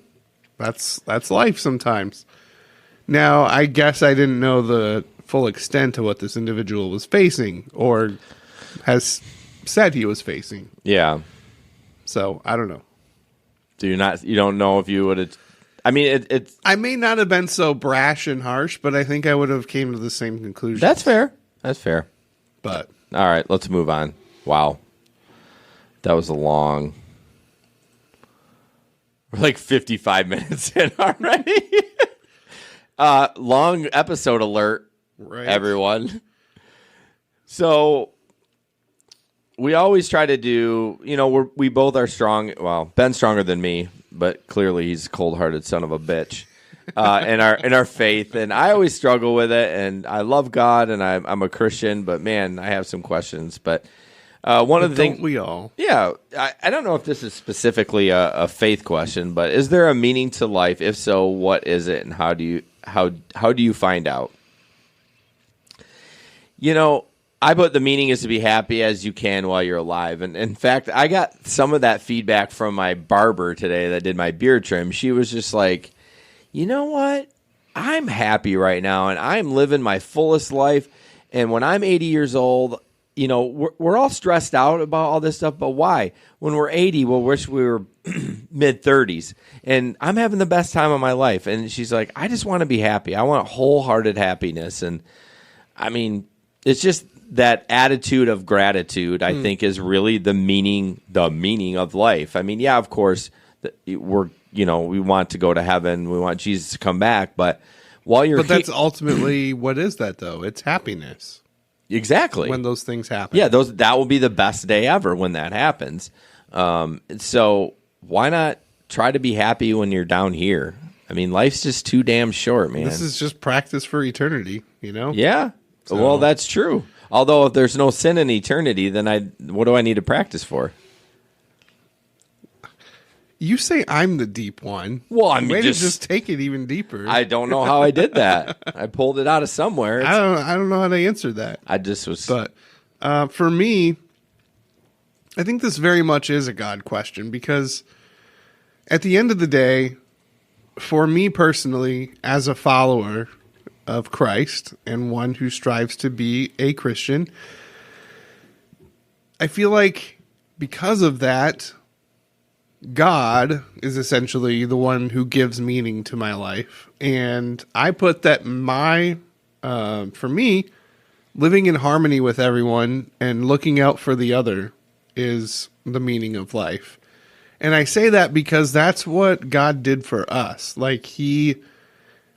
that's life sometimes. Now, I guess I didn't know the full extent of what this individual was facing or has said he was facing. Yeah. So I don't know. Do you not? You don't know if you would have. I mean, it's. I may not have been so brash and harsh, but I think I would have came to the same conclusion. That's fair. That's fair. But all right, let's move on. Wow, that was a long. We're like 55 minutes in already. Long episode alert, right, everyone. So we always try to do. We both are strong. Well, Ben's stronger than me, but clearly he's a cold-hearted son of a bitch in our faith. And I always struggle with it. And I love God, and I'm a Christian, but man, I have some questions. But one of the things we all, yeah, I don't know if this is specifically a faith question, but is there a meaning to life? If so, what is it, and how do you find out? I put the meaning is to be happy as you can while you're alive. And in fact, I got some of that feedback from my barber today that did my beard trim. She was just like, you know what? I'm happy right now, and I'm living my fullest life. And when I'm 80 years old, we're all stressed out about all this stuff. But why? When we're 80, we'll wish we were mid-30s. And I'm having the best time of my life. And she's like, I just want to be happy. I want wholehearted happiness. And, I mean, it's just that attitude of gratitude, I think, is really the meaning of life. I mean, yeah, of course, we want to go to heaven. We want Jesus to come back. But while you're that's ultimately what is that, though? It's happiness. Exactly. When those things happen. Yeah, that will be the best day ever when that happens. So why not try to be happy when you're down here? I mean, life's just too damn short, man. This is just practice for eternity, Yeah. So. Well, that's true. Although if there's no sin in eternity, then what do I need to practice for? You say I'm the deep one. Well, I mean, way to just take it even deeper. I don't know how I did that. I pulled it out of somewhere. I don't know how to answer that. I just was. But for me, I think this very much is a God question, because at the end of the day, for me personally, as a follower of Christ and one who strives to be a Christian, I feel like because of that, God is essentially the one who gives meaning to my life. And I put that for me, living in harmony with everyone and looking out for the other is the meaning of life. And I say that because that's what God did for us. Like, he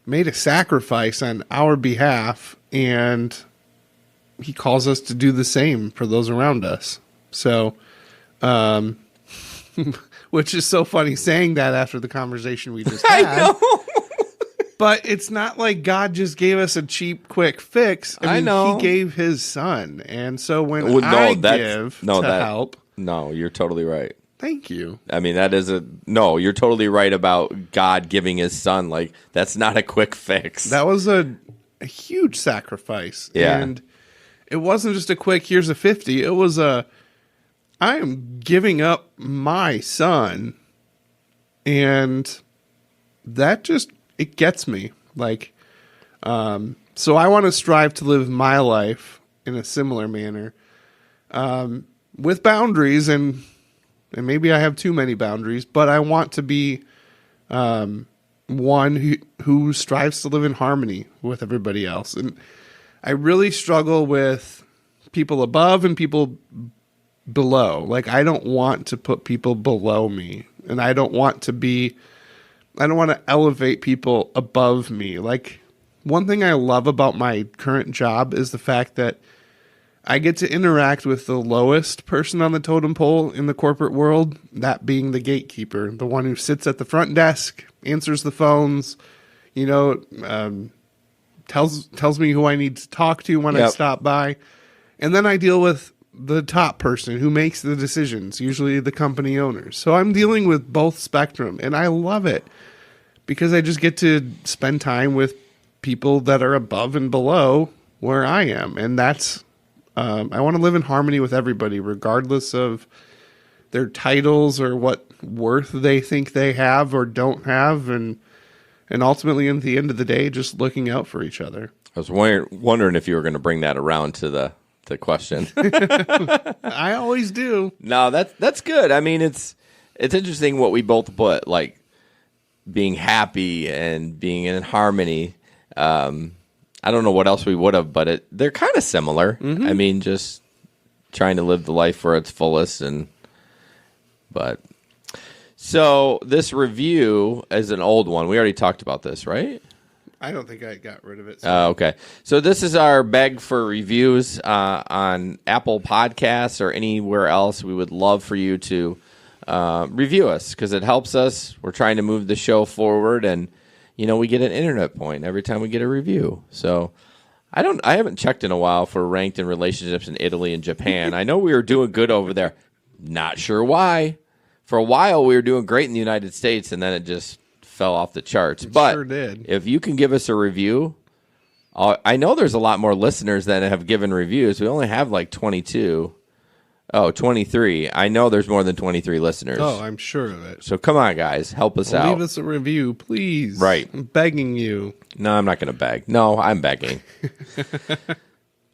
made a sacrifice on our behalf, and he calls us to do the same for those around us. So, which is so funny saying that after the conversation we just had. I know. But it's not like God just gave us a cheap, quick fix. I know. He gave his son. And so when help. No, you're totally right. Thank you. I mean, you're totally right about God giving his son. Like, that's not a quick fix. That was a huge sacrifice. Yeah. And it wasn't just a quick, here's a 50. It was I am giving up my son. And that it gets me. Like, so I want to strive to live my life in a similar manner, with boundaries, and maybe I have too many boundaries, but I want to be one who strives to live in harmony with everybody else. And I really struggle with people above and people below. Like, I don't want to put people below me, and I don't want to elevate people above me. Like, one thing I love about my current job is the fact that I get to interact with the lowest person on the totem pole in the corporate world, that being the gatekeeper, the one who sits at the front desk, answers the phones, tells me who I need to talk to when I stop by. And then I deal with the top person who makes the decisions, usually the company owners. So I'm dealing with both spectrum, and I love it because I just get to spend time with people that are above and below where I am. And that's, I want to live in harmony with everybody, regardless of their titles or what worth they think they have or don't have. And ultimately, in the end of the day, just looking out for each other. I was wondering if you were going to bring that around to the question. I always do. No, that's good. I mean, it's interesting what we both put, like being happy and being in harmony. I don't know what else we would have, but they're kind of similar. Mm-hmm. I mean, just trying to live the life for its fullest. So this review is an old one. We already talked about this, right? I don't think I got rid of it. Okay. So this is our beg for reviews on Apple Podcasts or anywhere else. We would love for you to review us because it helps us. We're trying to move the show forward, and we get an internet point every time we get a review. So I haven't checked in a while for ranked in relationships in Italy and Japan. I know we were doing good over there. Not sure why. For a while we were doing great in the United States, and then it just fell off the charts. But sure did. If you can give us a review, I know there's a lot more listeners that have given reviews. We only have like 22. Oh, 23. I know there's more than 23 listeners. Oh, I'm sure of it. So come on, guys. Help us out. Leave us a review, please. Right. I'm begging you. No, I'm not going to beg. No, I'm begging.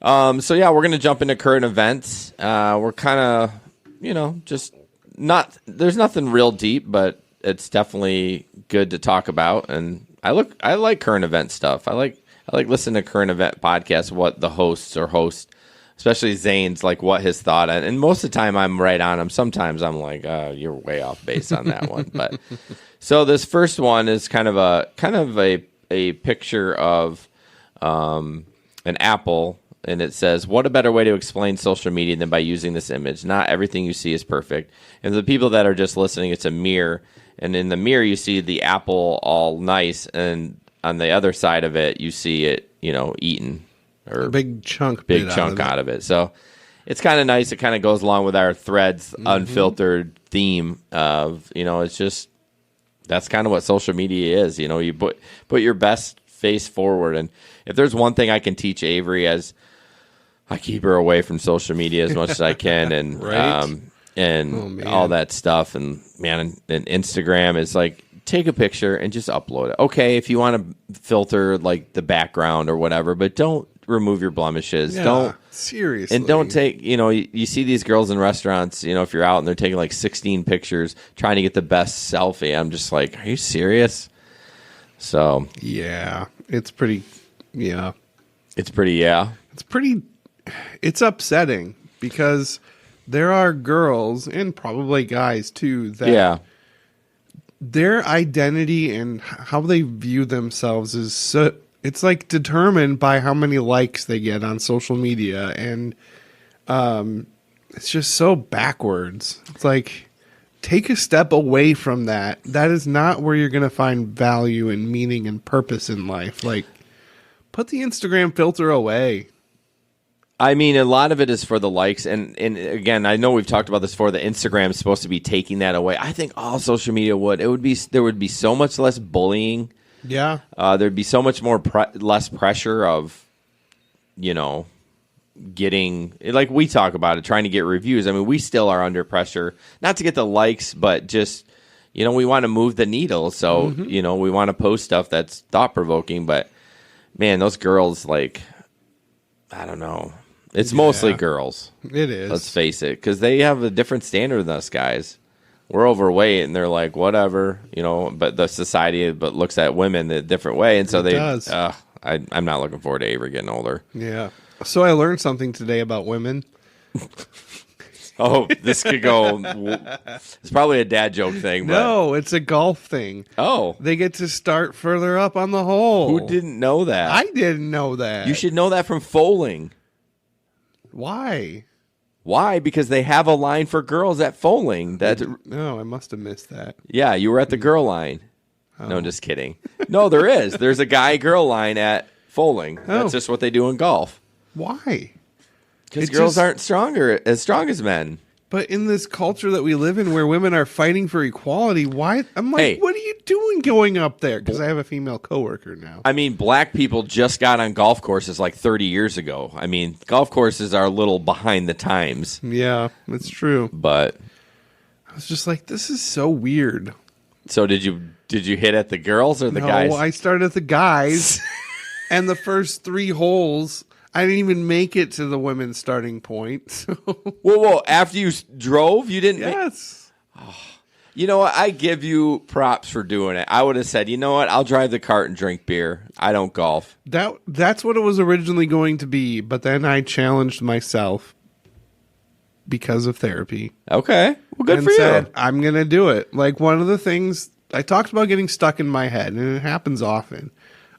So, yeah, we're going to jump into current events. We're kind of, just not – there's nothing real deep, but it's definitely good to talk about. And I like current event stuff. I like listening to current event podcasts, what the hosts or host, especially Zane's, like what his thought. And most of the time I'm right on him. Sometimes I'm like, you're way off base on that one. But so this first one is kind of a picture of an apple. And it says, what a better way to explain social media than by using this image. Not everything you see is perfect. And the people that are just listening, it's a mirror. And in the mirror, you see the apple all nice. And on the other side of it, you see it, eaten. Or a big chunk out of it. So it's kind of nice. It kind of goes along with our Threads unfiltered theme of, it's just, that's kind of what social media is. You put your best face forward. And if there's one thing I can teach Avery, as I keep her away from social media as much as I can, and right? All that stuff, and Instagram is like, take a picture and just upload it. Okay, if you want to filter like the background or whatever, but don't remove your blemishes. Yeah, don't seriously, and don't take. You see these girls in restaurants. If you're out and they're taking like 16 pictures, trying to get the best selfie. I'm just like, are you serious? So yeah, it's pretty. Yeah, it's pretty. Yeah, it's pretty. It's upsetting because there are girls and probably guys too that their identity and how they view themselves is so, it's like determined by how many likes they get on social media, and it's just so backwards. It's like, take a step away from that. That is not where you're going to find value and meaning and purpose in life. Like, put the Instagram filter away. I mean, a lot of it is for the likes, and again, I know we've talked about this before. The Instagram is supposed to be taking that away. I think all social media would. There would be so much less bullying. Yeah, there'd be so much more less pressure of, getting, like we talk about it, trying to get reviews. I mean, we still are under pressure, not to get the likes, but just we want to move the needle. So we want to post stuff that's thought provoking. But man, those girls, like, I don't know. It's mostly girls. It is. Let's face it, because they have a different standard than us guys. We're overweight, and they're like, whatever, but the society looks at women a different way. And so I'm not looking forward to Avery getting older. Yeah. So I learned something today about women. Oh, this could go. It's probably a dad joke thing. But no, it's a golf thing. Oh. They get to start further up on the hole. Who didn't know that? I didn't know that. You should know that from Foaling. Why? Why? Because they have a line for girls at Foaling. No, I must have missed that. Yeah, you were at the girl line. Oh. No, just kidding. No, there is. There's a guy-girl line at Foaling. That's just what they do in golf. Why? Because girls aren't as strong as men. But in this culture that we live in where women are fighting for equality, why? I'm like, what are you doing doing going up there? Because I have a female coworker now. I mean, black people just got on golf courses like 30 years ago. I mean, golf courses are a little behind the times. Yeah, that's true. But I was just like, this is so weird. so did you hit at the girls or the guys? No, I started at the guys, and the first 3 holes, I didn't even make it to the women's starting point. So. Whoa! After you drove, you didn't. Yes. You know what? I give you props for doing it. I would have said, you know what? I'll drive the cart and drink beer. I don't golf. That's what it was originally going to be, but then I challenged myself because of therapy. Okay. Well, good and for said, you. I'm going to do it. Like, one of the things I talked about getting stuck in my head, and it happens often.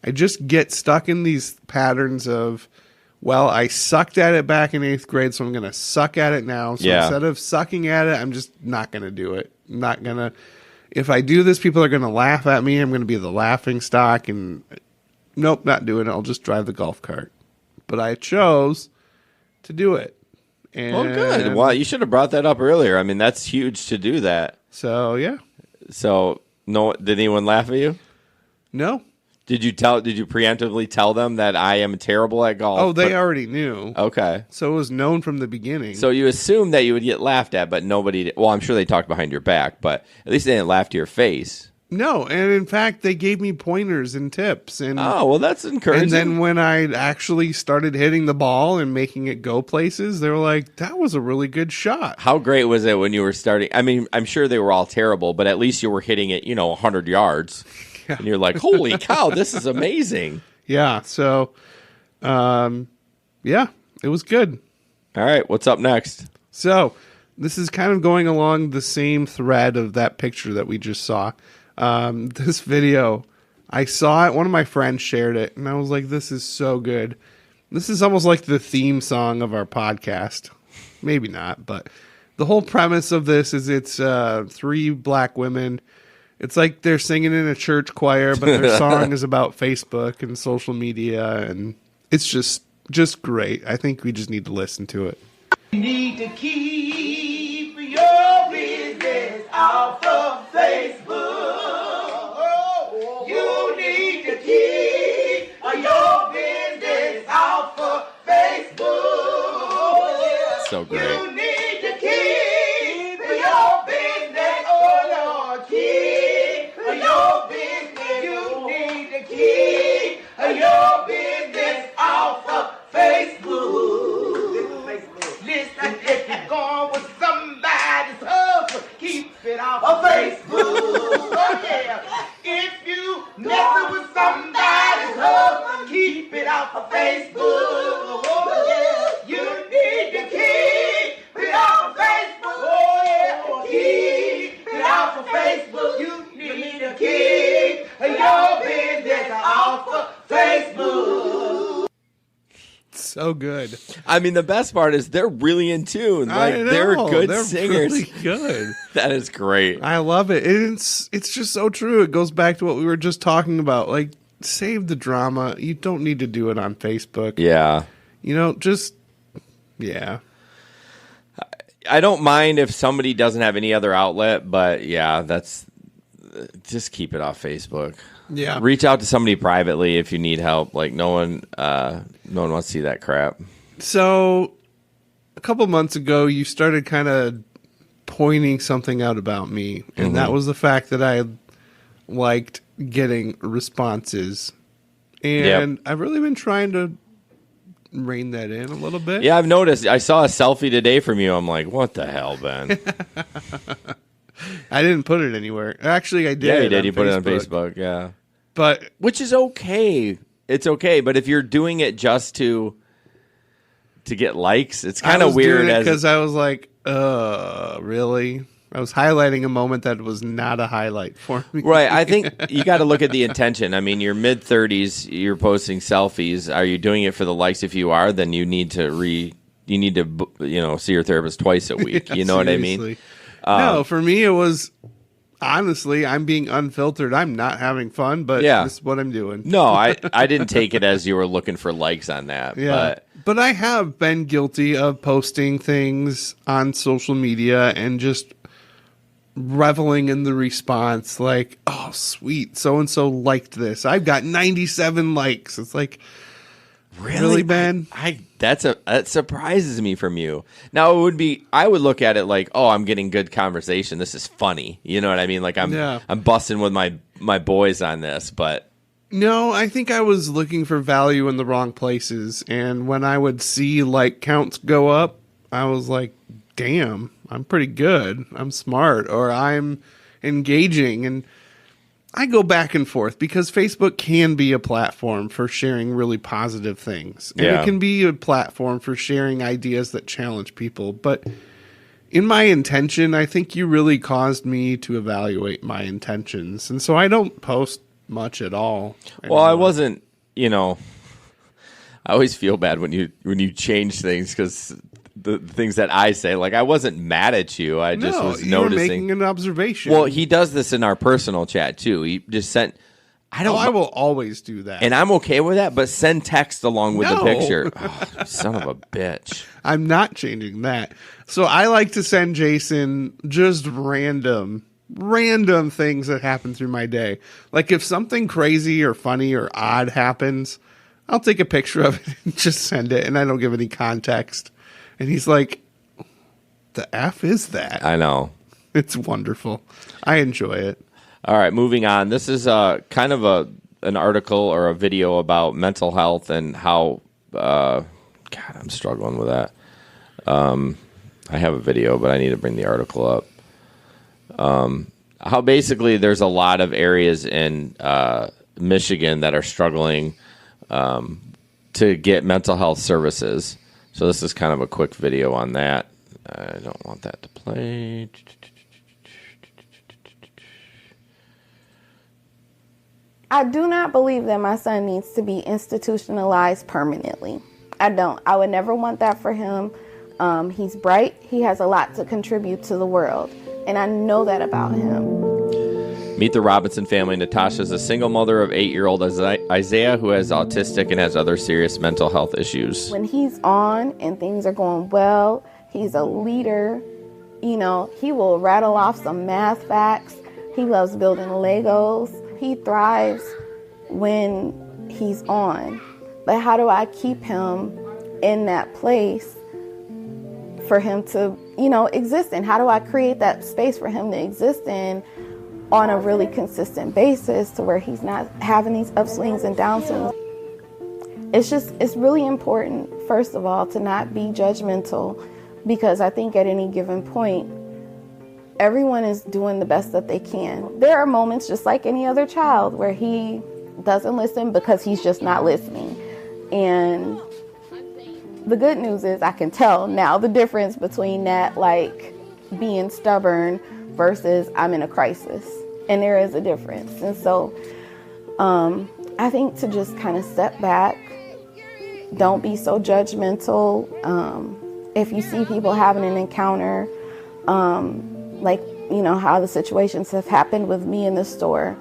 I just get stuck in these patterns of, well, I sucked at it back in 8th grade, so I'm going to suck at it now. So instead of sucking at it, I'm just not going to do it. Not going to. If I do this, people are going to laugh at me. I'm going to be the laughing stock. And nope, not doing it. I'll just drive the golf cart. But I chose to do it. And Well, good. Well, you should have brought that up earlier. I mean, that's huge to do that. So, yeah. So, no, did anyone laugh at you? No. Did you preemptively tell them that I am terrible at golf? Oh, they already knew. Okay. So it was known from the beginning. So you assumed that you would get laughed at, but nobody did. Well, I'm sure they talked behind your back, but at least they didn't laugh to your face. No, and in fact, they gave me pointers and tips. And Oh, well, that's encouraging. And then when I actually started hitting the ball and making it go places, they were like, that was a really good shot. How great was it when you were starting? I mean, I'm sure they were all terrible, but at least you were hitting it, 100 yards. Yeah. And you're like, holy cow, this is amazing. Yeah. So, yeah, it was good. All right. What's up next? So this is kind of going along the same thread of that picture that we just saw. This video, I saw it. One of my friends shared it, and I was like, this is so good. This is almost like the theme song of our podcast. Maybe not, but the whole premise of this is it's 3 black women. It's like they're singing in a church choir, but their song is about Facebook and social media, and it's just great. I think we just need to listen to it. You need to keep your business off of Facebook. You need to keep your business off of Facebook. So great. You need to keep your business, oh Lord, keep your business. You need to keep your business off of Facebook. Listen, if you're going with somebody's husband, keep it off of Facebook. Oh yeah. If you messing with somebody's husband, keep it off of Facebook. Oh yeah. You need to keep it off of Facebook. Oh yeah. Keep it off of Facebook. You need to keep your business off of Facebook. So good. I mean, the best part is they're really in tune. Like, they're good singers. Really good. That is great. I love it. It's just so true. It goes back to what we were just talking about. Like, save the drama. You don't need to do it on Facebook. Yeah. Yeah. I don't mind if somebody doesn't have any other outlet, but yeah, just keep it off Facebook. Yeah. Reach out to somebody privately if you need help. Like, no one wants to see that crap. So, a couple months ago, you started kind of pointing something out about me, and that was the fact that I liked getting responses. And I've really been trying to rein that in a little bit. Yeah, I've noticed. I saw a selfie today from you. I'm like, what the hell, Ben? I didn't put it anywhere. Actually, I did. Yeah, you did. You put it on Facebook. Yeah. But which is okay. It's okay. But if you're doing it just to get likes, it's kind of weird. Because I was like, really? I was highlighting a moment that was not a highlight for me. Right. I think you got to look at the intention. I mean, you're mid-30s. You're posting selfies. Are you doing it for the likes? If you are, then you need to see your therapist twice a week. Yeah, you know seriously. what I mean? No, for me, it was, honestly, I'm being unfiltered. I'm not having fun, but this is what I'm doing. No, I didn't take it as you were looking for likes on that. Yeah. But I have been guilty of posting things on social media and just reveling in the response, like, oh, sweet, so-and-so liked this. I've got 97 likes. It's like, really, Ben? That surprises me from you. Now, I would look at it like, oh, I'm getting good conversation. This is funny. You know what I mean? Like, I'm busting with my boys on this, but. No, I think I was looking for value in the wrong places. And when I would see like counts go up, I was like, damn, I'm pretty good. I'm smart, or I'm engaging. And I go back and forth because Facebook can be a platform for sharing really positive things. And it can be a platform for sharing ideas that challenge people. But in my intention, I think you really caused me to evaluate my intentions. And so I don't post much at all anymore. Well, I wasn't, I always feel bad when you change things because the things that I say, like, I wasn't mad at you. I just was noticing. You were making an observation. Well, he does this in our personal chat too. He just sent. I will always do that, and I'm okay with that. But send text along with the picture. Oh, son of a bitch! I'm not changing that. So I like to send Jason just random things that happen through my day. Like if something crazy or funny or odd happens, I'll take a picture of it and just send it, and I don't give any context. And he's like, the F is that? I know. It's wonderful. I enjoy it. All right, moving on. This is kind of an article or a video about mental health and how, God, I'm struggling with that. I have a video, but I need to bring the article up. How basically there's a lot of areas in Michigan that are struggling to get mental health services. So this is kind of a quick video on that. I don't want that to play. I do not believe that my son needs to be institutionalized permanently. I don't. I would never want that for him. He's bright. He has a lot to contribute to the world. And I know that about him. Meet the Robinson family. Natasha is a single mother of 8-year-old Isaiah who is autistic and has other serious mental health issues. When he's on and things are going well, he's a leader. He will rattle off some math facts. He loves building Legos. He thrives when he's on. But how do I keep him in that place for him to, exist in? How do I create that space for him to exist in on a really consistent basis to where he's not having these upswings and downswings? It's really important, first of all, to not be judgmental, because I think at any given point, everyone is doing the best that they can. There are moments, just like any other child, where he doesn't listen because he's just not listening. And the good news is I can tell now the difference between that, like, being stubborn versus I'm in a crisis. And there is a difference. And so I think to just kind of step back, don't be so judgmental. If you see people having an encounter, how the situations have happened with me in the store.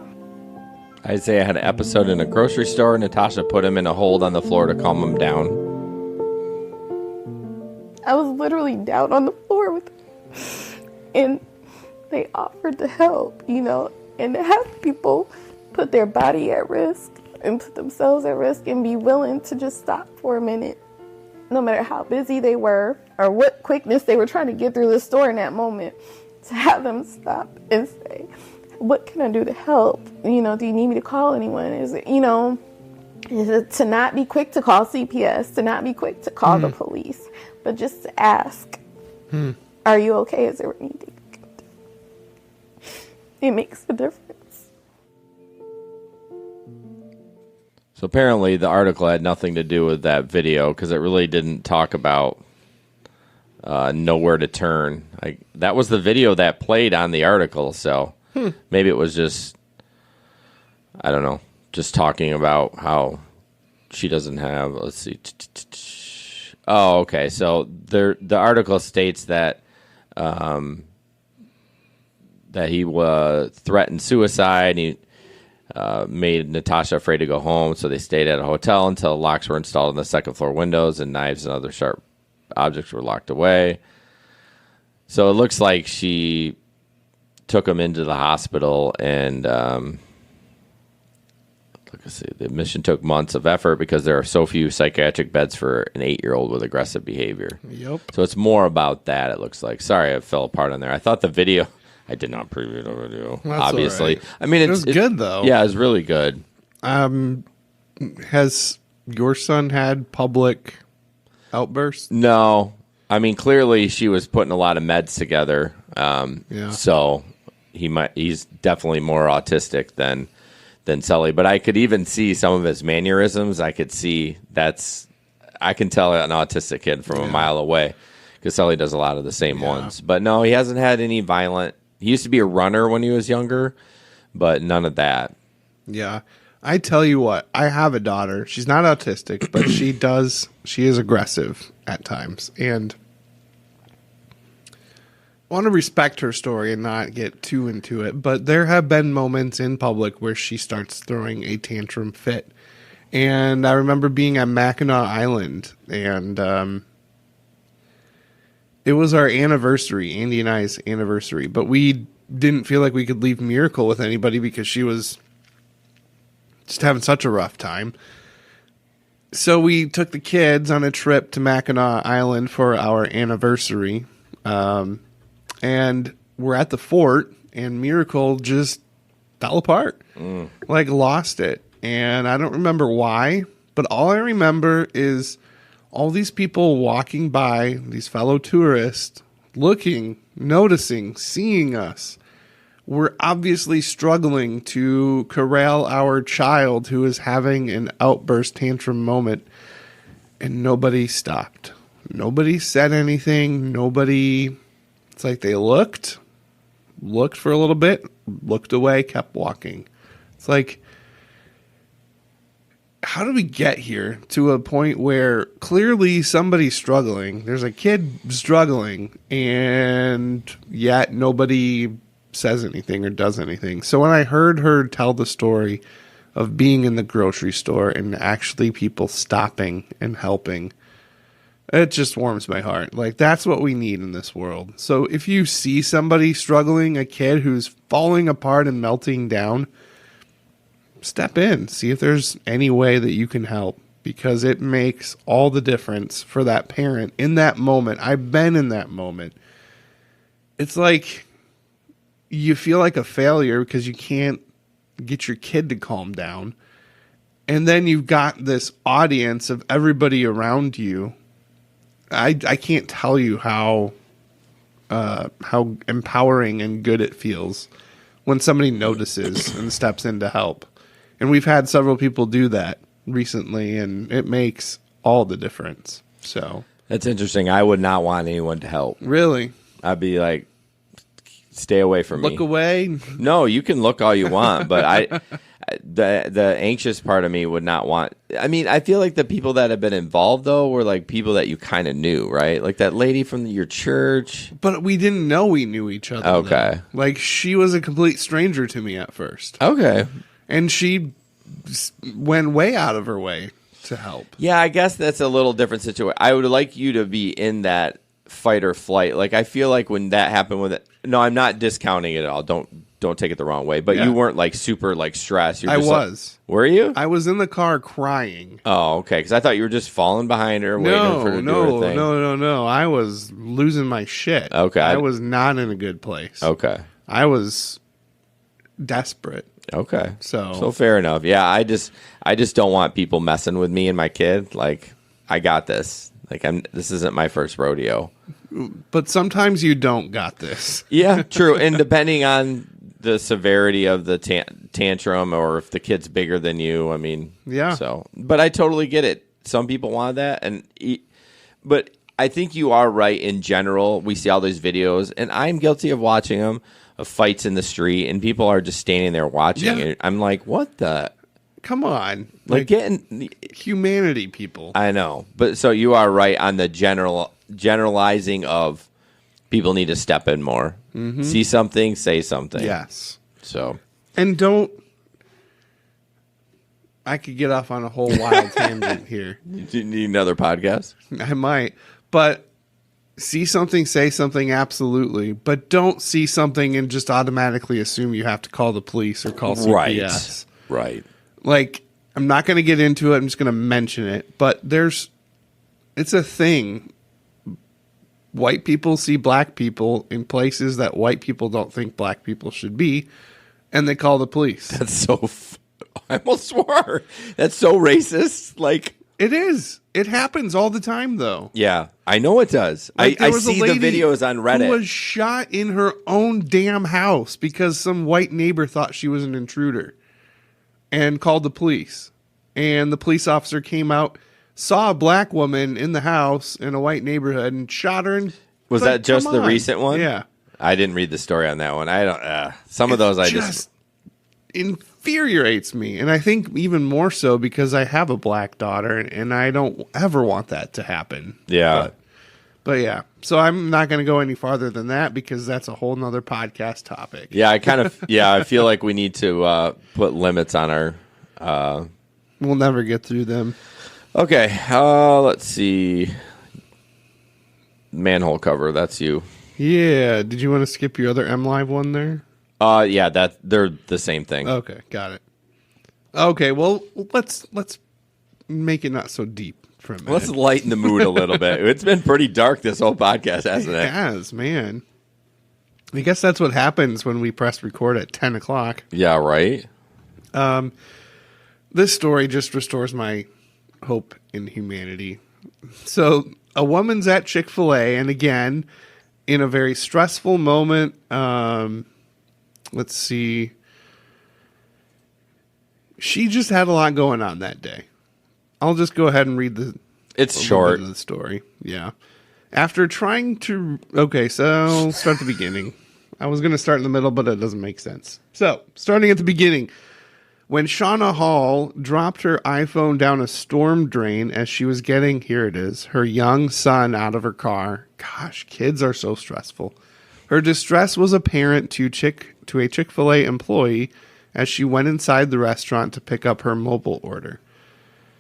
Isaiah had an episode in a grocery store. Natasha put him in a hold on the floor to calm him down. I was literally down on the floor with him. And they offered to help, and to have people put their body at risk and put themselves at risk and be willing to just stop for a minute, no matter how busy they were or what quickness they were trying to get through the store in that moment, to have them stop and say, what can I do to help? Do you need me to call anyone? Is it, to not be quick to call CPS, to not be quick to call the police, but just to ask, are you okay? Is there anything? It makes a difference. So apparently the article had nothing to do with that video because it really didn't talk about nowhere to turn. That was the video that played on the article, so maybe it was just, I don't know, just talking about how she doesn't have, let's see. Oh, okay. So the article states that that he threatened suicide. He made Natasha afraid to go home, so they stayed at a hotel until locks were installed in the second floor windows and knives and other sharp objects were locked away. So it looks like she took him into the hospital, and the admission took months of effort because there are so few psychiatric beds for an 8-year-old with aggressive behavior. Yep. So it's more about that, it looks like. Sorry, I fell apart on there. I thought the video... I did not preview the video, That's obviously. all right. I mean, it was good, though. Yeah, it was really good. Has your son had public outbursts? No. I mean, clearly she was putting a lot of meds together. Yeah. So he's definitely more autistic than Sully. But I could even see some of his mannerisms. I can tell an autistic kid from a mile away because Sully does a lot of the same ones. But no, he hasn't had any violent. He used to be a runner when he was younger, but none of that. Yeah. I tell you what, I have a daughter. She's not autistic, but she is aggressive at times. And I want to respect her story and not get too into it. But there have been moments in public where she starts throwing a tantrum fit. And I remember being at Mackinac Island, and it was our anniversary, Andy and I's anniversary, but we didn't feel like we could leave Miracle with anybody because she was just having such a rough time. So we took the kids on a trip to Mackinac Island for our anniversary, and we're at the fort, and Miracle just fell apart, like lost it. And I don't remember why, but all I remember is all these people walking by, these fellow tourists, looking, noticing, seeing us. We're obviously struggling to corral our child who is having an outburst tantrum moment, and nobody stopped. Nobody said anything. Nobody, it's like they looked for a little bit, looked away, kept walking. It's like, how do we get here to a point where clearly somebody's struggling? There's a kid struggling, and yet nobody says anything or does anything. So when I heard her tell the story of being in the grocery store and actually people stopping and helping, it just warms my heart. Like, that's what we need in this world. So if you see somebody struggling, a kid who's falling apart and melting down, step in, see if there's any way that you can help, because it makes all the difference for that parent in that moment. I've been in that moment. It's like you feel like a failure because you can't get your kid to calm down. And then you've got this audience of everybody around you. I can't tell you how empowering and good it feels when somebody notices and steps in to help. And we've had several people do that recently, and it makes all the difference. So That's interesting. I would not want anyone to help. really, I'd be like, stay away from me. look away. No, you can look all you want, but the anxious part of me would not want. I mean, I feel like the people that have been involved though were like people that you kind of knew, right? Like that lady from your church. But we didn't know we knew each other. Okay. then. Like, she was a complete stranger to me at first. Okay. And she went way out of her way to help. Yeah, I guess that's a little different situation. I would like you to be in that fight or flight. Like, I feel like when that happened with it. No, I'm not discounting it at all. Don't take it the wrong way. But Yeah. you weren't like super like stressed. You're I just was. Like, were you? I was in the car crying. Oh, okay. Because I thought you were just falling behind her, waiting for her to do her thing. No. I was losing my shit. Okay. I was not in a good place. Okay. I was desperate. Okay. So fair enough. Yeah, I just don't want people messing with me and my kid. Like, I got this. Like, this isn't my first rodeo. But sometimes you don't got this. Yeah, true. And depending on the severity of the tantrum, or if the kid's bigger than you, I mean, Yeah. So, but I totally get it. Some people want that, but I think you are right in general. We see all these videos, and I'm guilty of watching them, of fights in the street, and people are just standing there watching Yeah. it. I'm like, what the? Come on. Like getting humanity, people. I know, but so you are right on the generalizing of people need to step in more. Mm-hmm. See something, say something. Yes. So, and don't. I could get off on a whole wild tangent here. you need another podcast? I might, but see something, say something, absolutely, but don't see something and just automatically assume you have to call the police or call CPS. Right. Like, I'm not going to get into it. I'm just going to mention it, but it's a thing. White people see black people in places that white people don't think black people should be, and they call the police. That's so. I almost swore. That's so racist. Like, it is. It happens all the time, though. yeah, I know it does. Like, I there was a see the lady videos on Reddit. who was shot in her own damn house because some white neighbor thought she was an intruder and called the police. And the police officer came out, saw a black woman in the house in a white neighborhood, and shot her. And Was that just the recent one? Yeah. I didn't read the story on that one. I don't. Some of those I just infuriates me, and I think even more so because I have a black daughter, and I don't ever want that to happen. Yeah. But yeah, so I'm not going to go any farther than that because that's a whole nother podcast topic. Yeah, I feel like we need to put limits on our. We'll never get through them. Okay, let's see. Manhole cover. That's you. Yeah. Did you want to skip your other M Live one there? Yeah, they're the same thing. Okay, got it. Okay, well, let's make it not so deep for a minute. Let's lighten the mood a little bit. It's been pretty dark this whole podcast, hasn't It it? has, man. I guess that's what happens when we press record at 10 o'clock. Yeah, right? This story just restores my hope in humanity. So, a woman's at Chick-fil-A, and again, in a very stressful moment, let's see. She just had a lot going on that day. I'll just go ahead and read It's a little short. bit of the story. Yeah. After trying to... Okay, so start at the beginning. I was going to start in the middle, but it doesn't make sense. So, starting at the beginning. When Shauna Hall dropped her iPhone down a storm drain as she was getting, here it is, her young son out of her car. Gosh, kids are so stressful. Her distress was apparent to a Chick-fil-A employee as she went inside the restaurant to pick up her mobile order.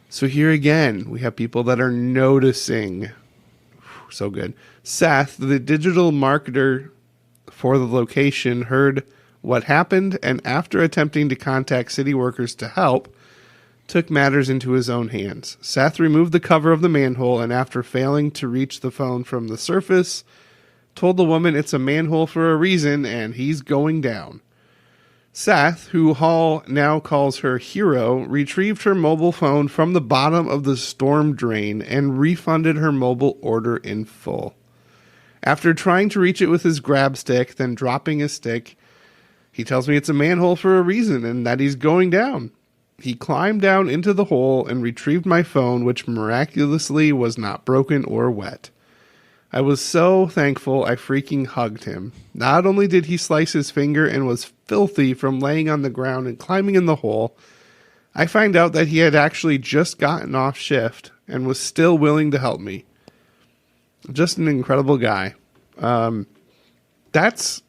So here again, we have people that are noticing. So good. Seth, the digital marketer for the location, heard what happened, and after attempting to contact city workers to help, took matters into his own hands. Seth removed the cover of the manhole, and after failing to reach the phone from the surface, told the woman it's a manhole for a reason, and he's going down. Seth, who Hall now calls her hero, retrieved her mobile phone from the bottom of the storm drain and refunded her mobile order in full. After trying to reach it with his grab stick, then dropping his stick, he tells me it's a manhole for a reason and that he's going down. He climbed down into the hole and retrieved my phone, which miraculously was not broken or wet. I was so thankful I freaking hugged him. Not only did he slice his finger and was filthy from laying on the ground and climbing in the hole, I find out that he had actually just gotten off shift and was still willing to help me. Just an incredible guy. That's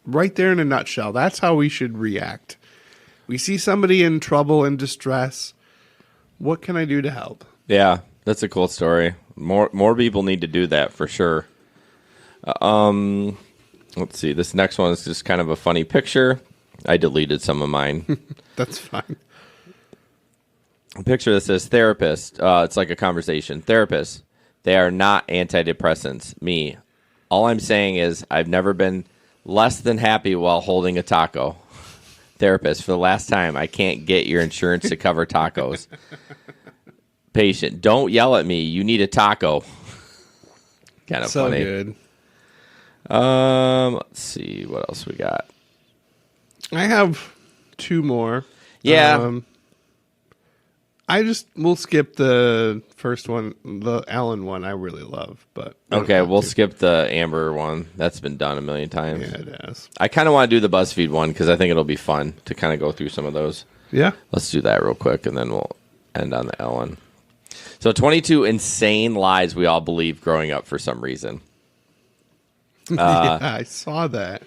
right there in a nutshell. That's how we should react. We see somebody in trouble and distress. What can I do to help? Yeah, that's a cool story. More people need to do that for sure. Let's see. This next one is just kind of a funny picture. I deleted some of mine. That's fine. A picture that says therapist. It's like a conversation. Therapist. They are not antidepressants. Me. All I'm saying is I've never been less than happy while holding a taco. Therapist. For the last time, I can't get your insurance to cover tacos. Patient. Don't yell at me. You need a taco. Kind of So funny. good. Let's see what else we got. I have two more. Yeah. We'll skip the first one, the Ellen one. I really love, but we don't Okay, have we'll to. skip the Amber one. That's been done a million times. Yeah, it has. I kind of want to do the BuzzFeed one because I think it'll be fun to kind of go through some of those. Yeah. Let's do that real quick, and then we'll end on the Ellen. So 22 insane lies we all believed growing up for some reason. Yeah, I saw that.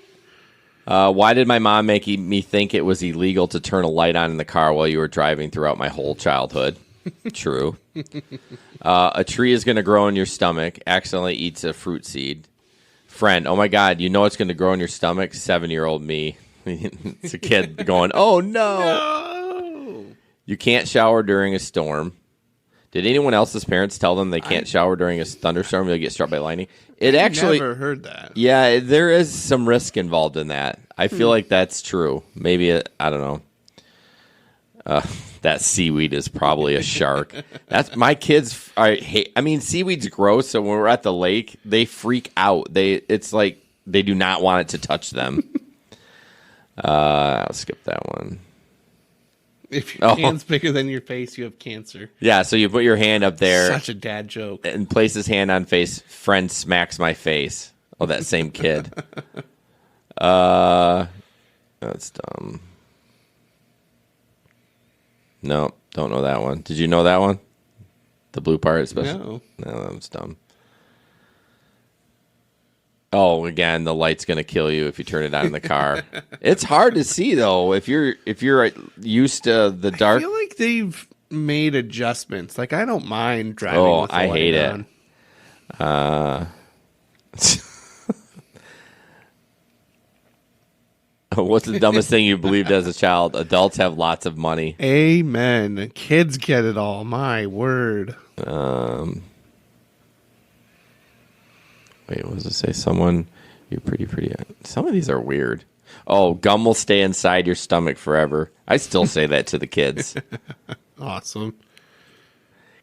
Why did my mom make me think it was illegal to turn a light on in the car while you were driving throughout my whole childhood? True. A tree is going to grow in your stomach. Accidentally eats a fruit seed. Friend, oh my God, you know it's going to grow in your stomach? 7-year-old me. It's a kid going, oh no. No. You can't shower during a storm. Did anyone else's parents tell them they can't shower during a thunderstorm? They'll get struck by lightning. It actually, never heard that. yeah, there is some risk involved in that. I feel like that's true. Maybe I don't know. That seaweed is probably a shark. That's my kids. I mean, seaweed's gross. So when we're at the lake, they freak out. It's like they do not want it to touch them. I'll skip that one. If your hand's bigger than your face, you have cancer. Yeah, so you put your hand up there. Such a dad joke. And places hand on face. Friend smacks my face. Oh, that same kid. That's dumb. No, don't know that one. Did you know that one? The blue part, especially. No, that was dumb. Oh, again, the light's gonna kill you if you turn it on in the car. It's hard to see though if you're used to the dark. I feel like they've made adjustments. Like I don't mind driving. Oh, with the I light hate on. it. What's the dumbest thing you believed as a child? Adults have lots of money. Amen. Kids get it all. My word. Wait, what does it say? Someone, you're pretty. Some of these are weird. Oh, gum will stay inside your stomach forever. I still say that to the kids. Awesome.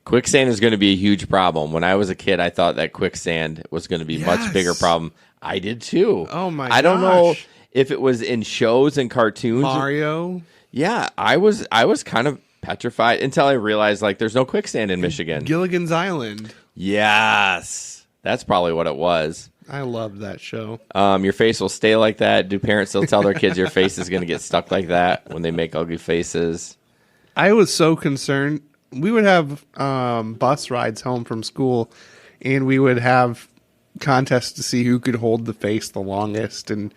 Quicksand is going to be a huge problem. When I was a kid, I thought that quicksand was going to be a much bigger problem. I did too. Oh my I don't know gosh. if it was in shows and cartoons. Mario. Yeah, I was kind of petrified until I realized like there's no quicksand in Michigan. Gilligan's Island. Yes. That's probably what it was. I love that show. Your face will stay like that. Do parents still tell their kids your face is going to get stuck like that when they make ugly faces? I was so concerned. We would have bus rides home from school, and we would have contests to see who could hold the face the longest, and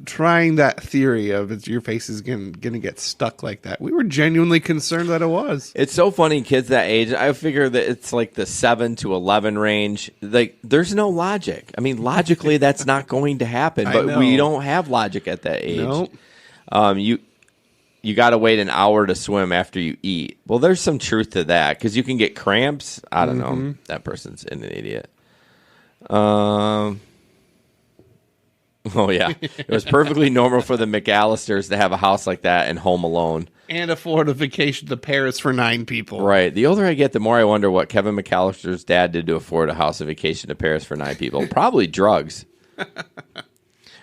trying that theory of your face is going to get stuck like that. We were genuinely concerned that it was. It's so funny, kids that age. I figure that it's like the 7 to 11 range. Like, there's no logic. I mean, logically, that's not going to happen. But we don't have logic at that age. Nope. You got to wait an hour to swim after you eat. Well, there's some truth to that because you can get cramps. I don't know. That person's an idiot. Oh, yeah. It was perfectly normal for the McAllisters to have a house like that and Home Alone. And afford a vacation to Paris for 9 people. Right. The older I get, the more I wonder what Kevin McAllister's dad did to afford a house and vacation to Paris for 9 people. Probably drugs.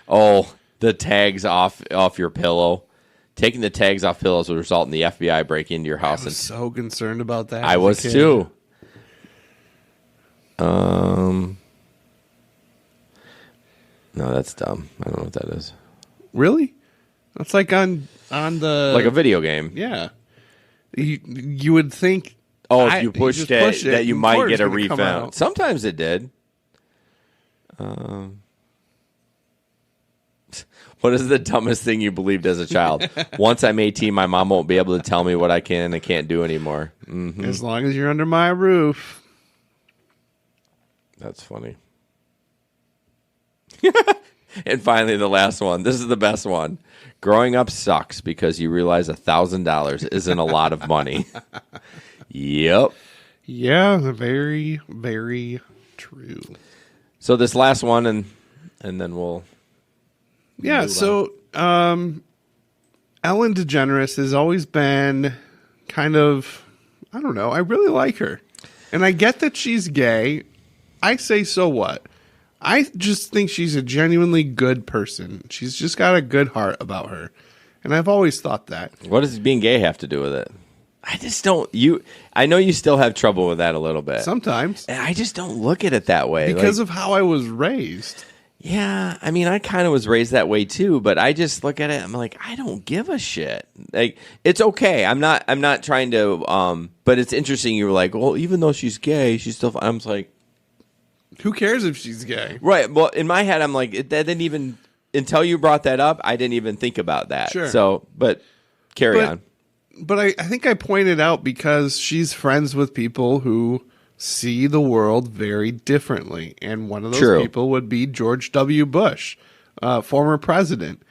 Oh, the tags off your pillow. Taking the tags off pillows would result in the FBI breaking into your house. I was so concerned about that. I was too. No, that's dumb. I don't know what that is. Really? That's like on the Like a video game. Yeah. You would think. Oh, if you pushed it, that you of might course get a it's gonna come refund. out. Sometimes it did. What is the dumbest thing you believed as a child? Once I'm 18, my mom won't be able to tell me what I can and can't do anymore. Mm-hmm. As long as you're under my roof. That's funny. And finally, the last one. This is the best one. Growing up sucks because you realize $1,000 isn't a lot of money. Yep. Yeah, very, very true. So this last one, and then we'll. Yeah. move So, Ellen DeGeneres has always been kind of, I don't know. I really like her, and I get that she's gay. I say, so what? I just think she's a genuinely good person. She's just got a good heart about her. And I've always thought that. What does being gay have to do with it? I just don't. I know you still have trouble with that a little bit. Sometimes. And I just don't look at it that way. Because of how I was raised. Yeah, I mean, I kind of was raised that way too, but I just look at it. I'm like, I don't give a shit. Like, it's okay. I'm not trying to. But it's interesting. You were like, well, even though she's gay, she's still. I'm just like, who cares if she's gay? right. Well, in my head, I'm like, that didn't even until you brought that up. I didn't even think about that. Sure. So, but carry on. But I think I pointed out because she's friends with people who see the world very differently. And one of those people would be George W. Bush, former president.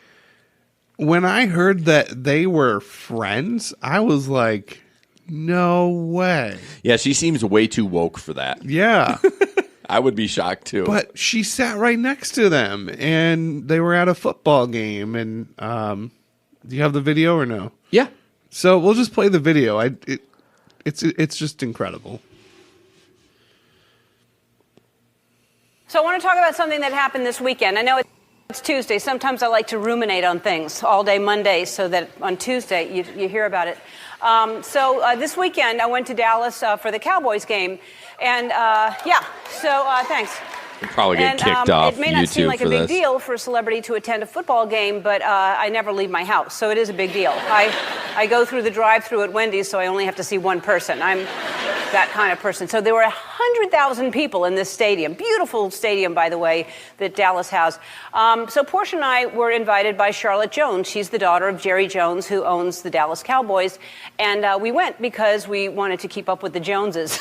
When I heard that they were friends, I was like, no way. Yeah, she seems way too woke for that. Yeah. I would be shocked too. But she sat right next to them, and they were at a football game. And do you have the video or no? Yeah. So we'll just play the video. It's just incredible. So I want to talk about something that happened this weekend. I know it's Tuesday. Sometimes I like to ruminate on things all day Monday so that on Tuesday you hear about it. So this weekend I went to Dallas for the Cowboys game. And thanks. You'll probably get kicked off YouTube for this. It may not seem like a big deal for a celebrity to attend a football game, but I never leave my house, so it is a big deal. I go through the drive-thru at Wendy's, so I only have to see one person. I'm that kind of person. So there were 100,000 people in this stadium. Beautiful stadium, by the way, that Dallas has. So Portia and I were invited by Charlotte Jones. She's the daughter of Jerry Jones, who owns the Dallas Cowboys. And we went because we wanted to keep up with the Joneses.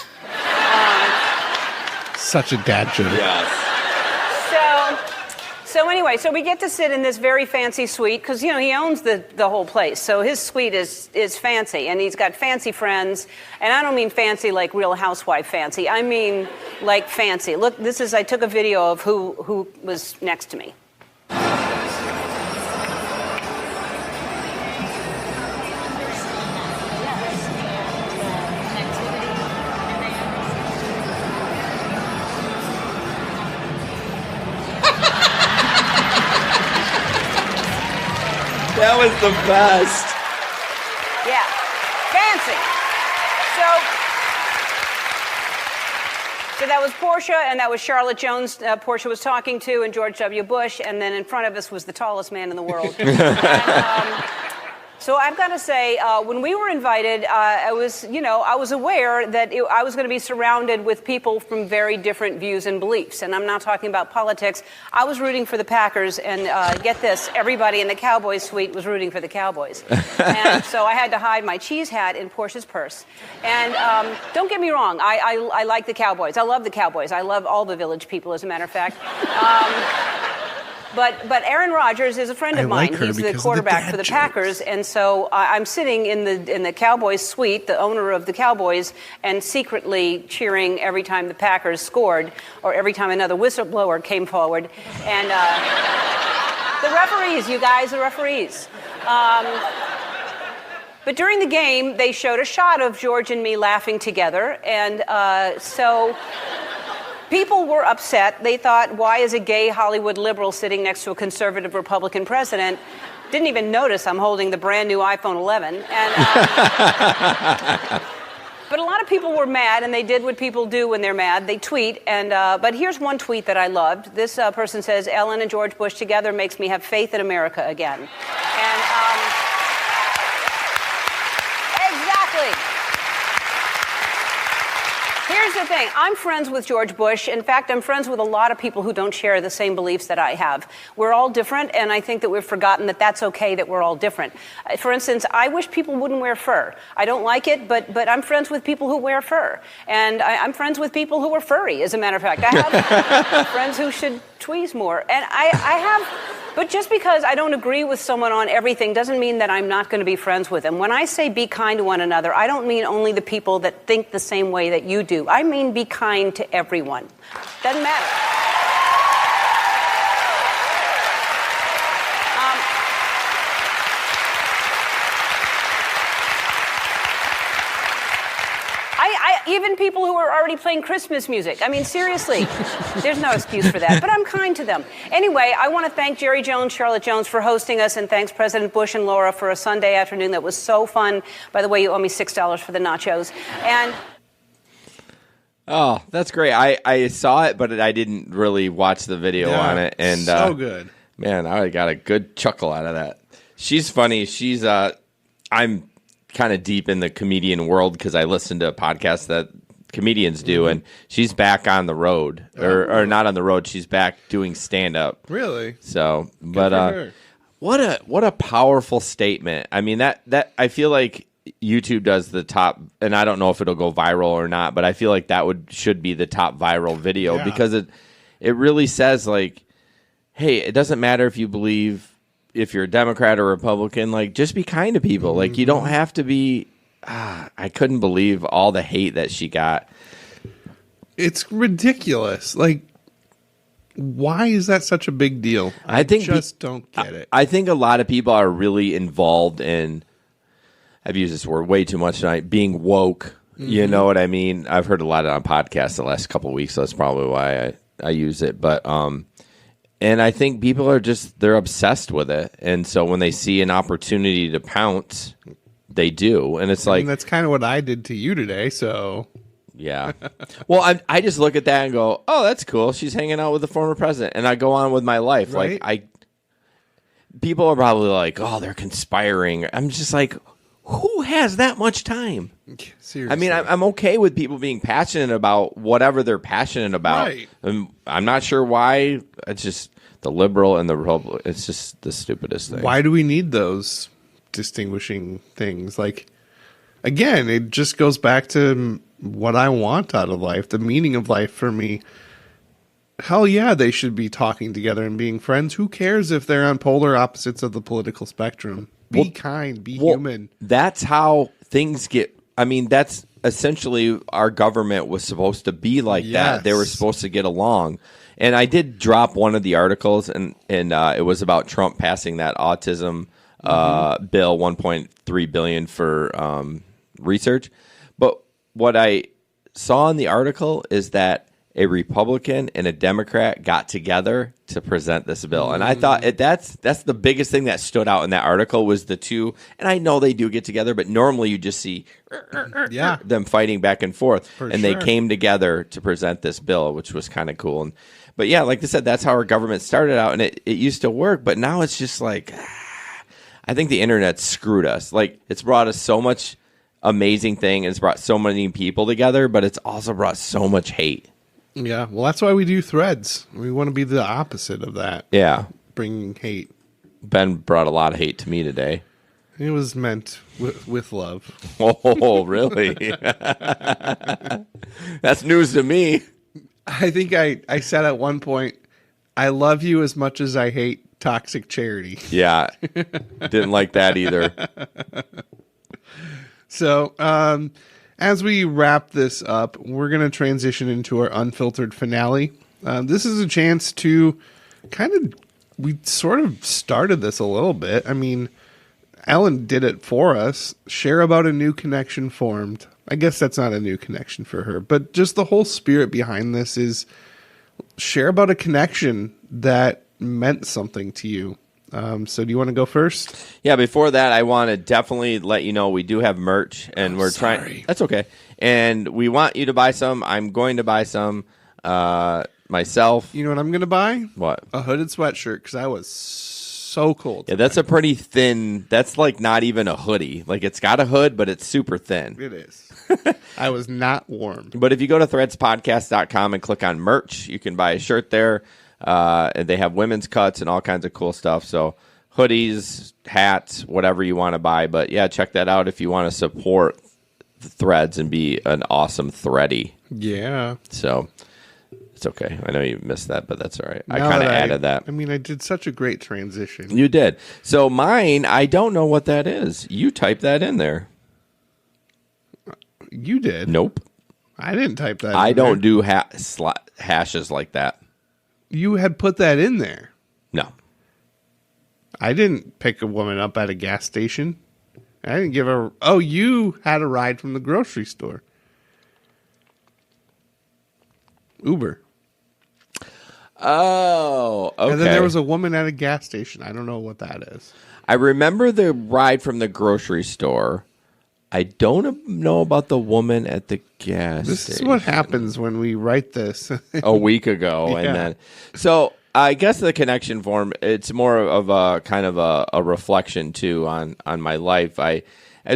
Such a dad joke. Yes. So anyway, so we get to sit in this very fancy suite because, he owns the whole place. So his suite is fancy, and he's got fancy friends. And I don't mean fancy like Real Housewife fancy. I mean like fancy. Look, I took a video of who was next to me. That was the best. Yeah, fancy. So that was Portia, and that was Charlotte Jones. Portia was talking to, and George W. Bush, and then in front of us was the tallest man in the world. So I've got to say, when we were invited, I was aware that I was going to be surrounded with people from very different views and beliefs. And I'm not talking about politics. I was rooting for the Packers, and get this, everybody in the Cowboys suite was rooting for the Cowboys. And so I had to hide my cheese hat in Portia's purse. And don't get me wrong, I like the Cowboys. I love the Cowboys. I love all the Village people, as a matter of fact. But Aaron Rodgers is a friend of mine. He's the quarterback for the Packers, and so I'm sitting in the Cowboys suite, the owner of the Cowboys, and secretly cheering every time the Packers scored or every time another whistleblower came forward. And the referees, you guys, the referees. But during the game, they showed a shot of George and me laughing together, and so people were upset. They thought, why is a gay Hollywood liberal sitting next to a conservative Republican president? Didn't even notice I'm holding the brand new iPhone 11. And, but a lot of people were mad, and they did what people do when they're mad. They tweet. But here's one tweet that I loved. This person says, Ellen and George Bush together makes me have faith in America again. And exactly. Here's the thing. I'm friends with George Bush. In fact, I'm friends with a lot of people who don't share the same beliefs that I have. We're all different, and I think that we've forgotten that that's okay, that we're all different. For instance, I wish people wouldn't wear fur. I don't like it, but I'm friends with people who wear fur. And I'm friends with people who are furry, as a matter of fact. I have friends who should tweeze more. And I have... But just because I don't agree with someone on everything doesn't mean that I'm not going to be friends with them. When I say be kind to one another, I don't mean only the people that think the same way that you do. I mean be kind to everyone. Doesn't matter. Even people who are already playing Christmas music. I mean, seriously, there's no excuse for that. But I'm kind to them. Anyway, I want to thank Jerry Jones, Charlotte Jones for hosting us, and thanks President Bush and Laura for a Sunday afternoon that was so fun. By the way, you owe me $6 for the nachos. And oh, that's great. I saw it, but I didn't really watch the video on it. And so good. Man, I got a good chuckle out of that. She's funny. She's I'm kind of deep in the comedian world because I listen to podcasts that comedians do, and she's back on the road, or not on the road. She's back doing stand up. Really? So, but what a powerful statement. I mean, that I feel like YouTube does the top, and I don't know if it'll go viral or not, but I feel like that should be the top viral video because it really says like, hey, it doesn't matter if you believe, if you're a Democrat or Republican, like just be kind to people. Like you don't have to be. I couldn't believe all the hate that she got. It's ridiculous. Like, why is that such a big deal? I think just don't get it. I think a lot of people are really involved in, I've used this word way too much tonight, being woke. You know what I mean? I've heard a lot on podcasts the last couple of weeks, so that's probably why I use it. But and I think people are they're obsessed with it. And so when they see an opportunity to pounce, they do. And it's like, that's kind of what I did to you today. So yeah. Well, I just look at that and go, oh, that's cool. She's hanging out with the former president. And I go on with my life. Right? Like people are probably like, oh, they're conspiring. I'm just like, who has that much time? seriously. I mean, I'm okay with people being passionate about whatever they're passionate about. Right. I'm not sure why. It's just the liberal and the Republican. It's just the stupidest thing. Why do we need those distinguishing things? Like, again, it just goes back to what I want out of life, the meaning of life for me. Hell yeah, they should be talking together and being friends. Who cares if they're on polar opposites of the political spectrum? Be kind, be human. That's how things get. I mean, that's essentially our government was supposed to be like that. They were supposed to get along. And I did drop one of the articles, and it was about Trump passing that autism bill, $1.3 billion for research. But what I saw in the article is that a Republican and a Democrat got together to present this bill. And I thought that's the biggest thing that stood out in that article was the two. And I know they do get together, but normally you just see them fighting back and forth. They came together to present this bill, which was kind of cool. But yeah, like I said, that's how our government started out, and it used to work. But now it's just like, I think the internet screwed us. Like, it's brought us so much amazing thing, and it's brought so many people together, but it's also brought so much hate. Yeah, well, that's why we do threads. We want to be the opposite of that. Yeah. Bringing hate. Ben brought a lot of hate to me today. It was meant with love. Oh, really? That's news to me. I think I said at one point, I love you as much as I hate toxic charity. Yeah. Didn't like that either. So, as we wrap this up, we're going to transition into our unfiltered finale. This is a chance to we sort of started this a little bit. I mean, Ellen did it for us. Share about a new connection formed. I guess that's not a new connection for her, but just the whole spirit behind this is share about a connection that meant something to you. So do you want to go first? Yeah, before that, I want to definitely let you know we do have merch, and we're trying. That's okay. And we want you to buy some. I'm going to buy some myself. You know what I'm going to buy? What? A hooded sweatshirt, because I was so cold. Yeah, that's a pretty thin. That's like not even a hoodie. Like, it's got a hood, but it's super thin. It is. I was not warm. But if you go to threadspodcast.com and click on merch, you can buy a shirt there. And they have women's cuts and all kinds of cool stuff. So hoodies, hats, whatever you want to buy. But yeah, check that out if you want to support the Threads and be an awesome thready. Yeah. So it's okay. I know you missed that, but that's all right. I kind of added that. I mean, I did such a great transition. You did. So mine, I don't know what that is. You typed that in there. You did. Nope. I didn't type that I in don't there. do hashes like that. You had put that in there. No. I didn't pick a woman up at a gas station. I didn't give her. Oh, you had a ride from the grocery store. Uber. Oh, okay. And then there was a woman at a gas station. I don't know what that is. I remember the ride from the grocery store. I don't know about the woman at the gas This station. is what happens when we write this. A week ago. Yeah. And then, so I guess the connection form, it's more of a kind of a reflection too on my life. I'd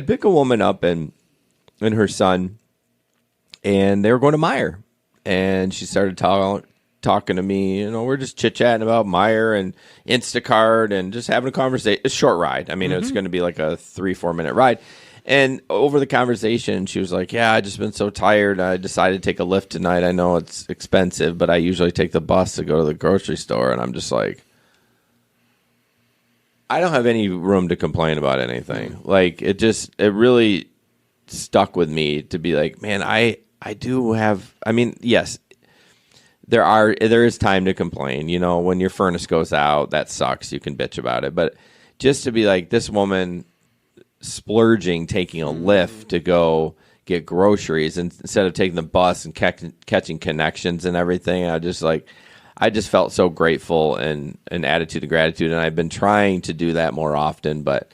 pick a woman up and her son, and they were going to Meijer, and she started talking to me. You know, we're just chit-chatting about Meijer and Instacart and just having a conversation. A short ride. I mean, it's going to be like a 3-4 minute ride. And over the conversation, she was like, yeah, I just been so tired. I decided to take a Lyft tonight. I know it's expensive, but I usually take the bus to go to the grocery store. And I'm just like, I don't have any room to complain about anything. Like, it really stuck with me to be like, man, I do have, I mean, yes, there is time to complain. You know, when your furnace goes out, that sucks. You can bitch about it. But just to be like, this woman splurging, taking a Lyft to go get groceries instead of taking the bus and catching connections and everything. I just felt so grateful and an attitude of gratitude. And I've been trying to do that more often, but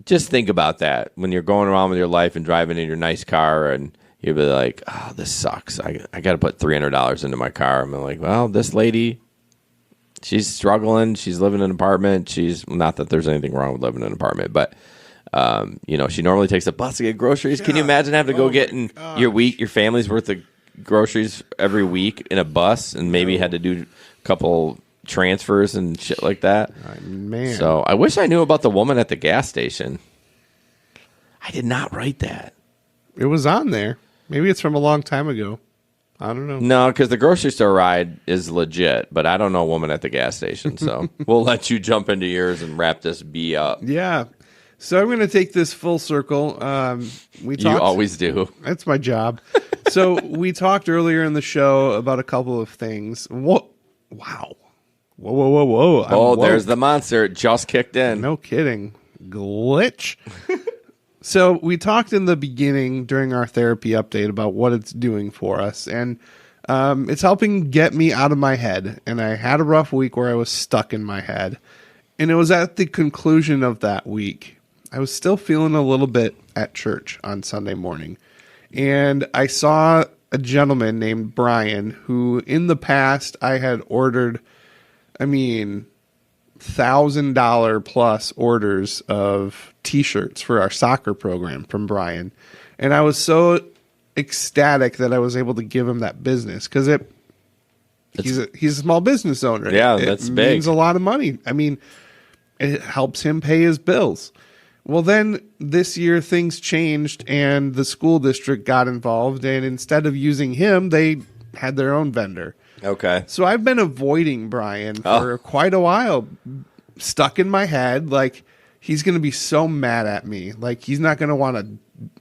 just think about that when you're going around with your life and driving in your nice car and you'll be like, oh, this sucks. I got to put $300 into my car. I'm like, well, this lady, she's struggling. She's living in an apartment. She's not that there's anything wrong with living in an apartment, but you know, she normally takes a bus to get groceries. Can you imagine having to go get in your family's worth of groceries every week in a bus and maybe had to do a couple transfers and shit like that? Man. So I wish I knew about the woman at the gas station. I did not write that. It was on there. Maybe it's from a long time ago. I don't know. No, because the grocery store ride is legit, but I don't know a woman at the gas station. So we'll let you jump into yours and wrap this B up. Yeah. So I'm going to take this full circle. You always do. That's my job. So we talked earlier in the show about a couple of things. What? Wow. Whoa. Oh, there's the monster. It just kicked in. No kidding. Glitch. So we talked in the beginning during our therapy update about what it's doing for us. And it's helping get me out of my head. And I had a rough week where I was stuck in my head. And it was at the conclusion of that week. I was still feeling a little bit at church on Sunday morning. And I saw a gentleman named Brian who in the past I had ordered, $1,000 plus orders of t-shirts for our soccer program from Brian. And I was so ecstatic that I was able to give him that business because he's a small business owner. Yeah, that's big. It means a lot of money. I mean, it helps him pay his bills. Well, then this year things changed and the school district got involved. And instead of using him, they had their own vendor. Okay. So I've been avoiding Brian for quite a while, stuck in my head. Like, he's going to be so mad at me. Like, he's not going to want to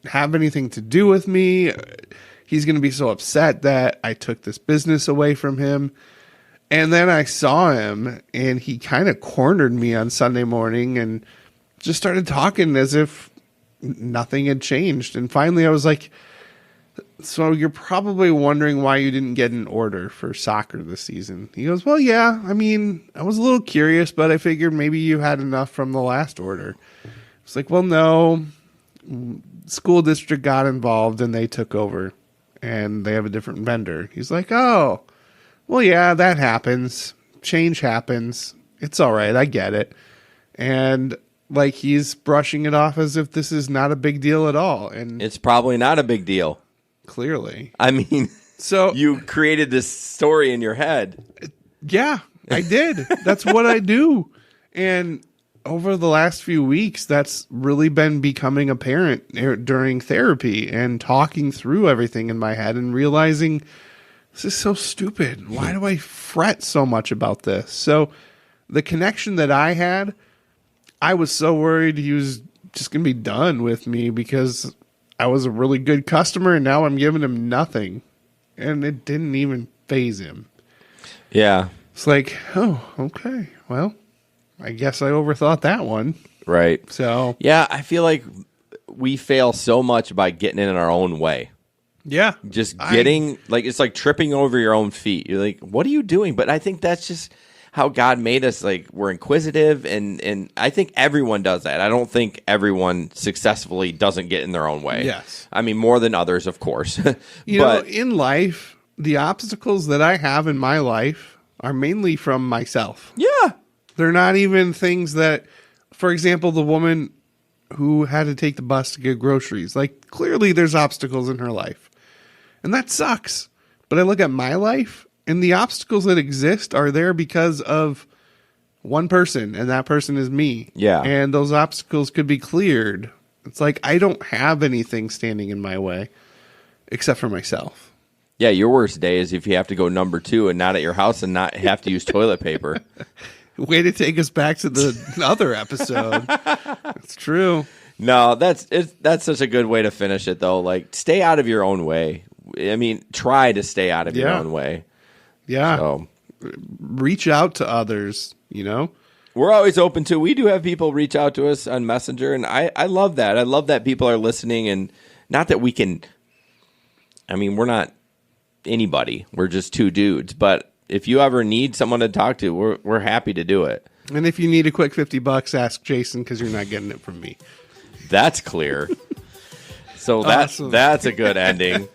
have anything to do with me. He's going to be so upset that I took this business away from him. And then I saw him and he kind of cornered me on Sunday morning and just started talking as if nothing had changed. And finally I was like, so you're probably wondering why you didn't get an order for soccer this season. He goes, well, yeah, I was a little curious, but I figured maybe you had enough from the last order. It's like, well, no, school district got involved and they took over and they have a different vendor. He's like, oh, well, yeah, that happens. Change happens. It's all right. I get it. And like, he's brushing it off as if this is not a big deal at all. And it's probably not a big deal. Clearly. I mean, so you created this story in your head. Yeah, I did. That's what I do. And over the last few weeks, that's really been becoming apparent during therapy and talking through everything in my head and realizing this is so stupid. Why do I fret so much about this? So the connection that I had, I was so worried he was just going to be done with me because I was a really good customer and now I'm giving him nothing. And it didn't even faze him. Yeah. It's like, oh, okay. Well, I guess I overthought that one. Right. So, yeah, I feel like we fail so much by getting in our own way. Yeah. Just getting, it's like tripping over your own feet. You're like, what are you doing? But I think that's just how God made us. Like, we're inquisitive, and I think everyone does that. I don't think everyone successfully doesn't get in their own way. Yes. I mean, more than others, of course. You know, in life, the obstacles that I have in my life are mainly from myself. Yeah. They're not even things that, for example, the woman who had to take the bus to get groceries, like, clearly there's obstacles in her life. And that sucks. But I look at my life, and the obstacles that exist are there because of one person, and that person is me. Yeah. And those obstacles could be cleared. It's like I don't have anything standing in my way except for myself. Yeah, your worst day is if you have to go number 2 and not at your house and not have to use toilet paper. Way to take us back to the other episode. It's true. No, that's such a good way to finish it, though. Like, stay out of your own way. I mean, try to stay out of your own way. Yeah. So, reach out to others, you know? we're always open to. We do have people reach out to us on Messenger, and I love that. I love that people are listening, and not that we can. I mean, we're not anybody. We're just two dudes. But if you ever need someone to talk to, we're happy to do it. And if you need a quick $50, ask Jason because you're not getting it from me. That's clear. So Awesome. that's a good ending.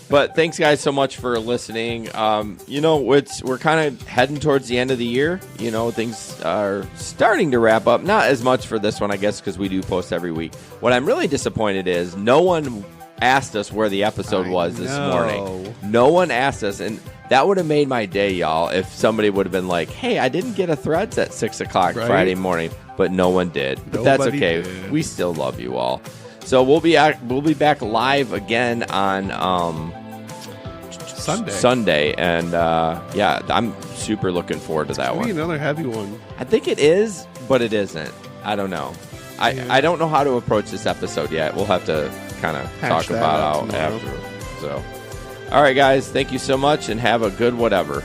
But thanks, guys, so much for listening. We're kind of heading towards the end of the year. You know, things are starting to wrap up. Not as much for this one, I guess, because we do post every week. What I'm really disappointed is no one asked us where the episode was this morning. No one asked us, and that would have made my day, y'all, if somebody would have been like, hey, I didn't get a Threads at 6 o'clock Friday morning, but no one did. But that's okay. Did. We still love you all. So we'll be back live again on Sunday, and I'm super looking forward to that one. Another heavy one. I think it is, but it isn't. I don't know. I don't know how to approach this episode yet. We'll have to kind of talk about it after. So, all right, guys, thank you so much, and have a good whatever.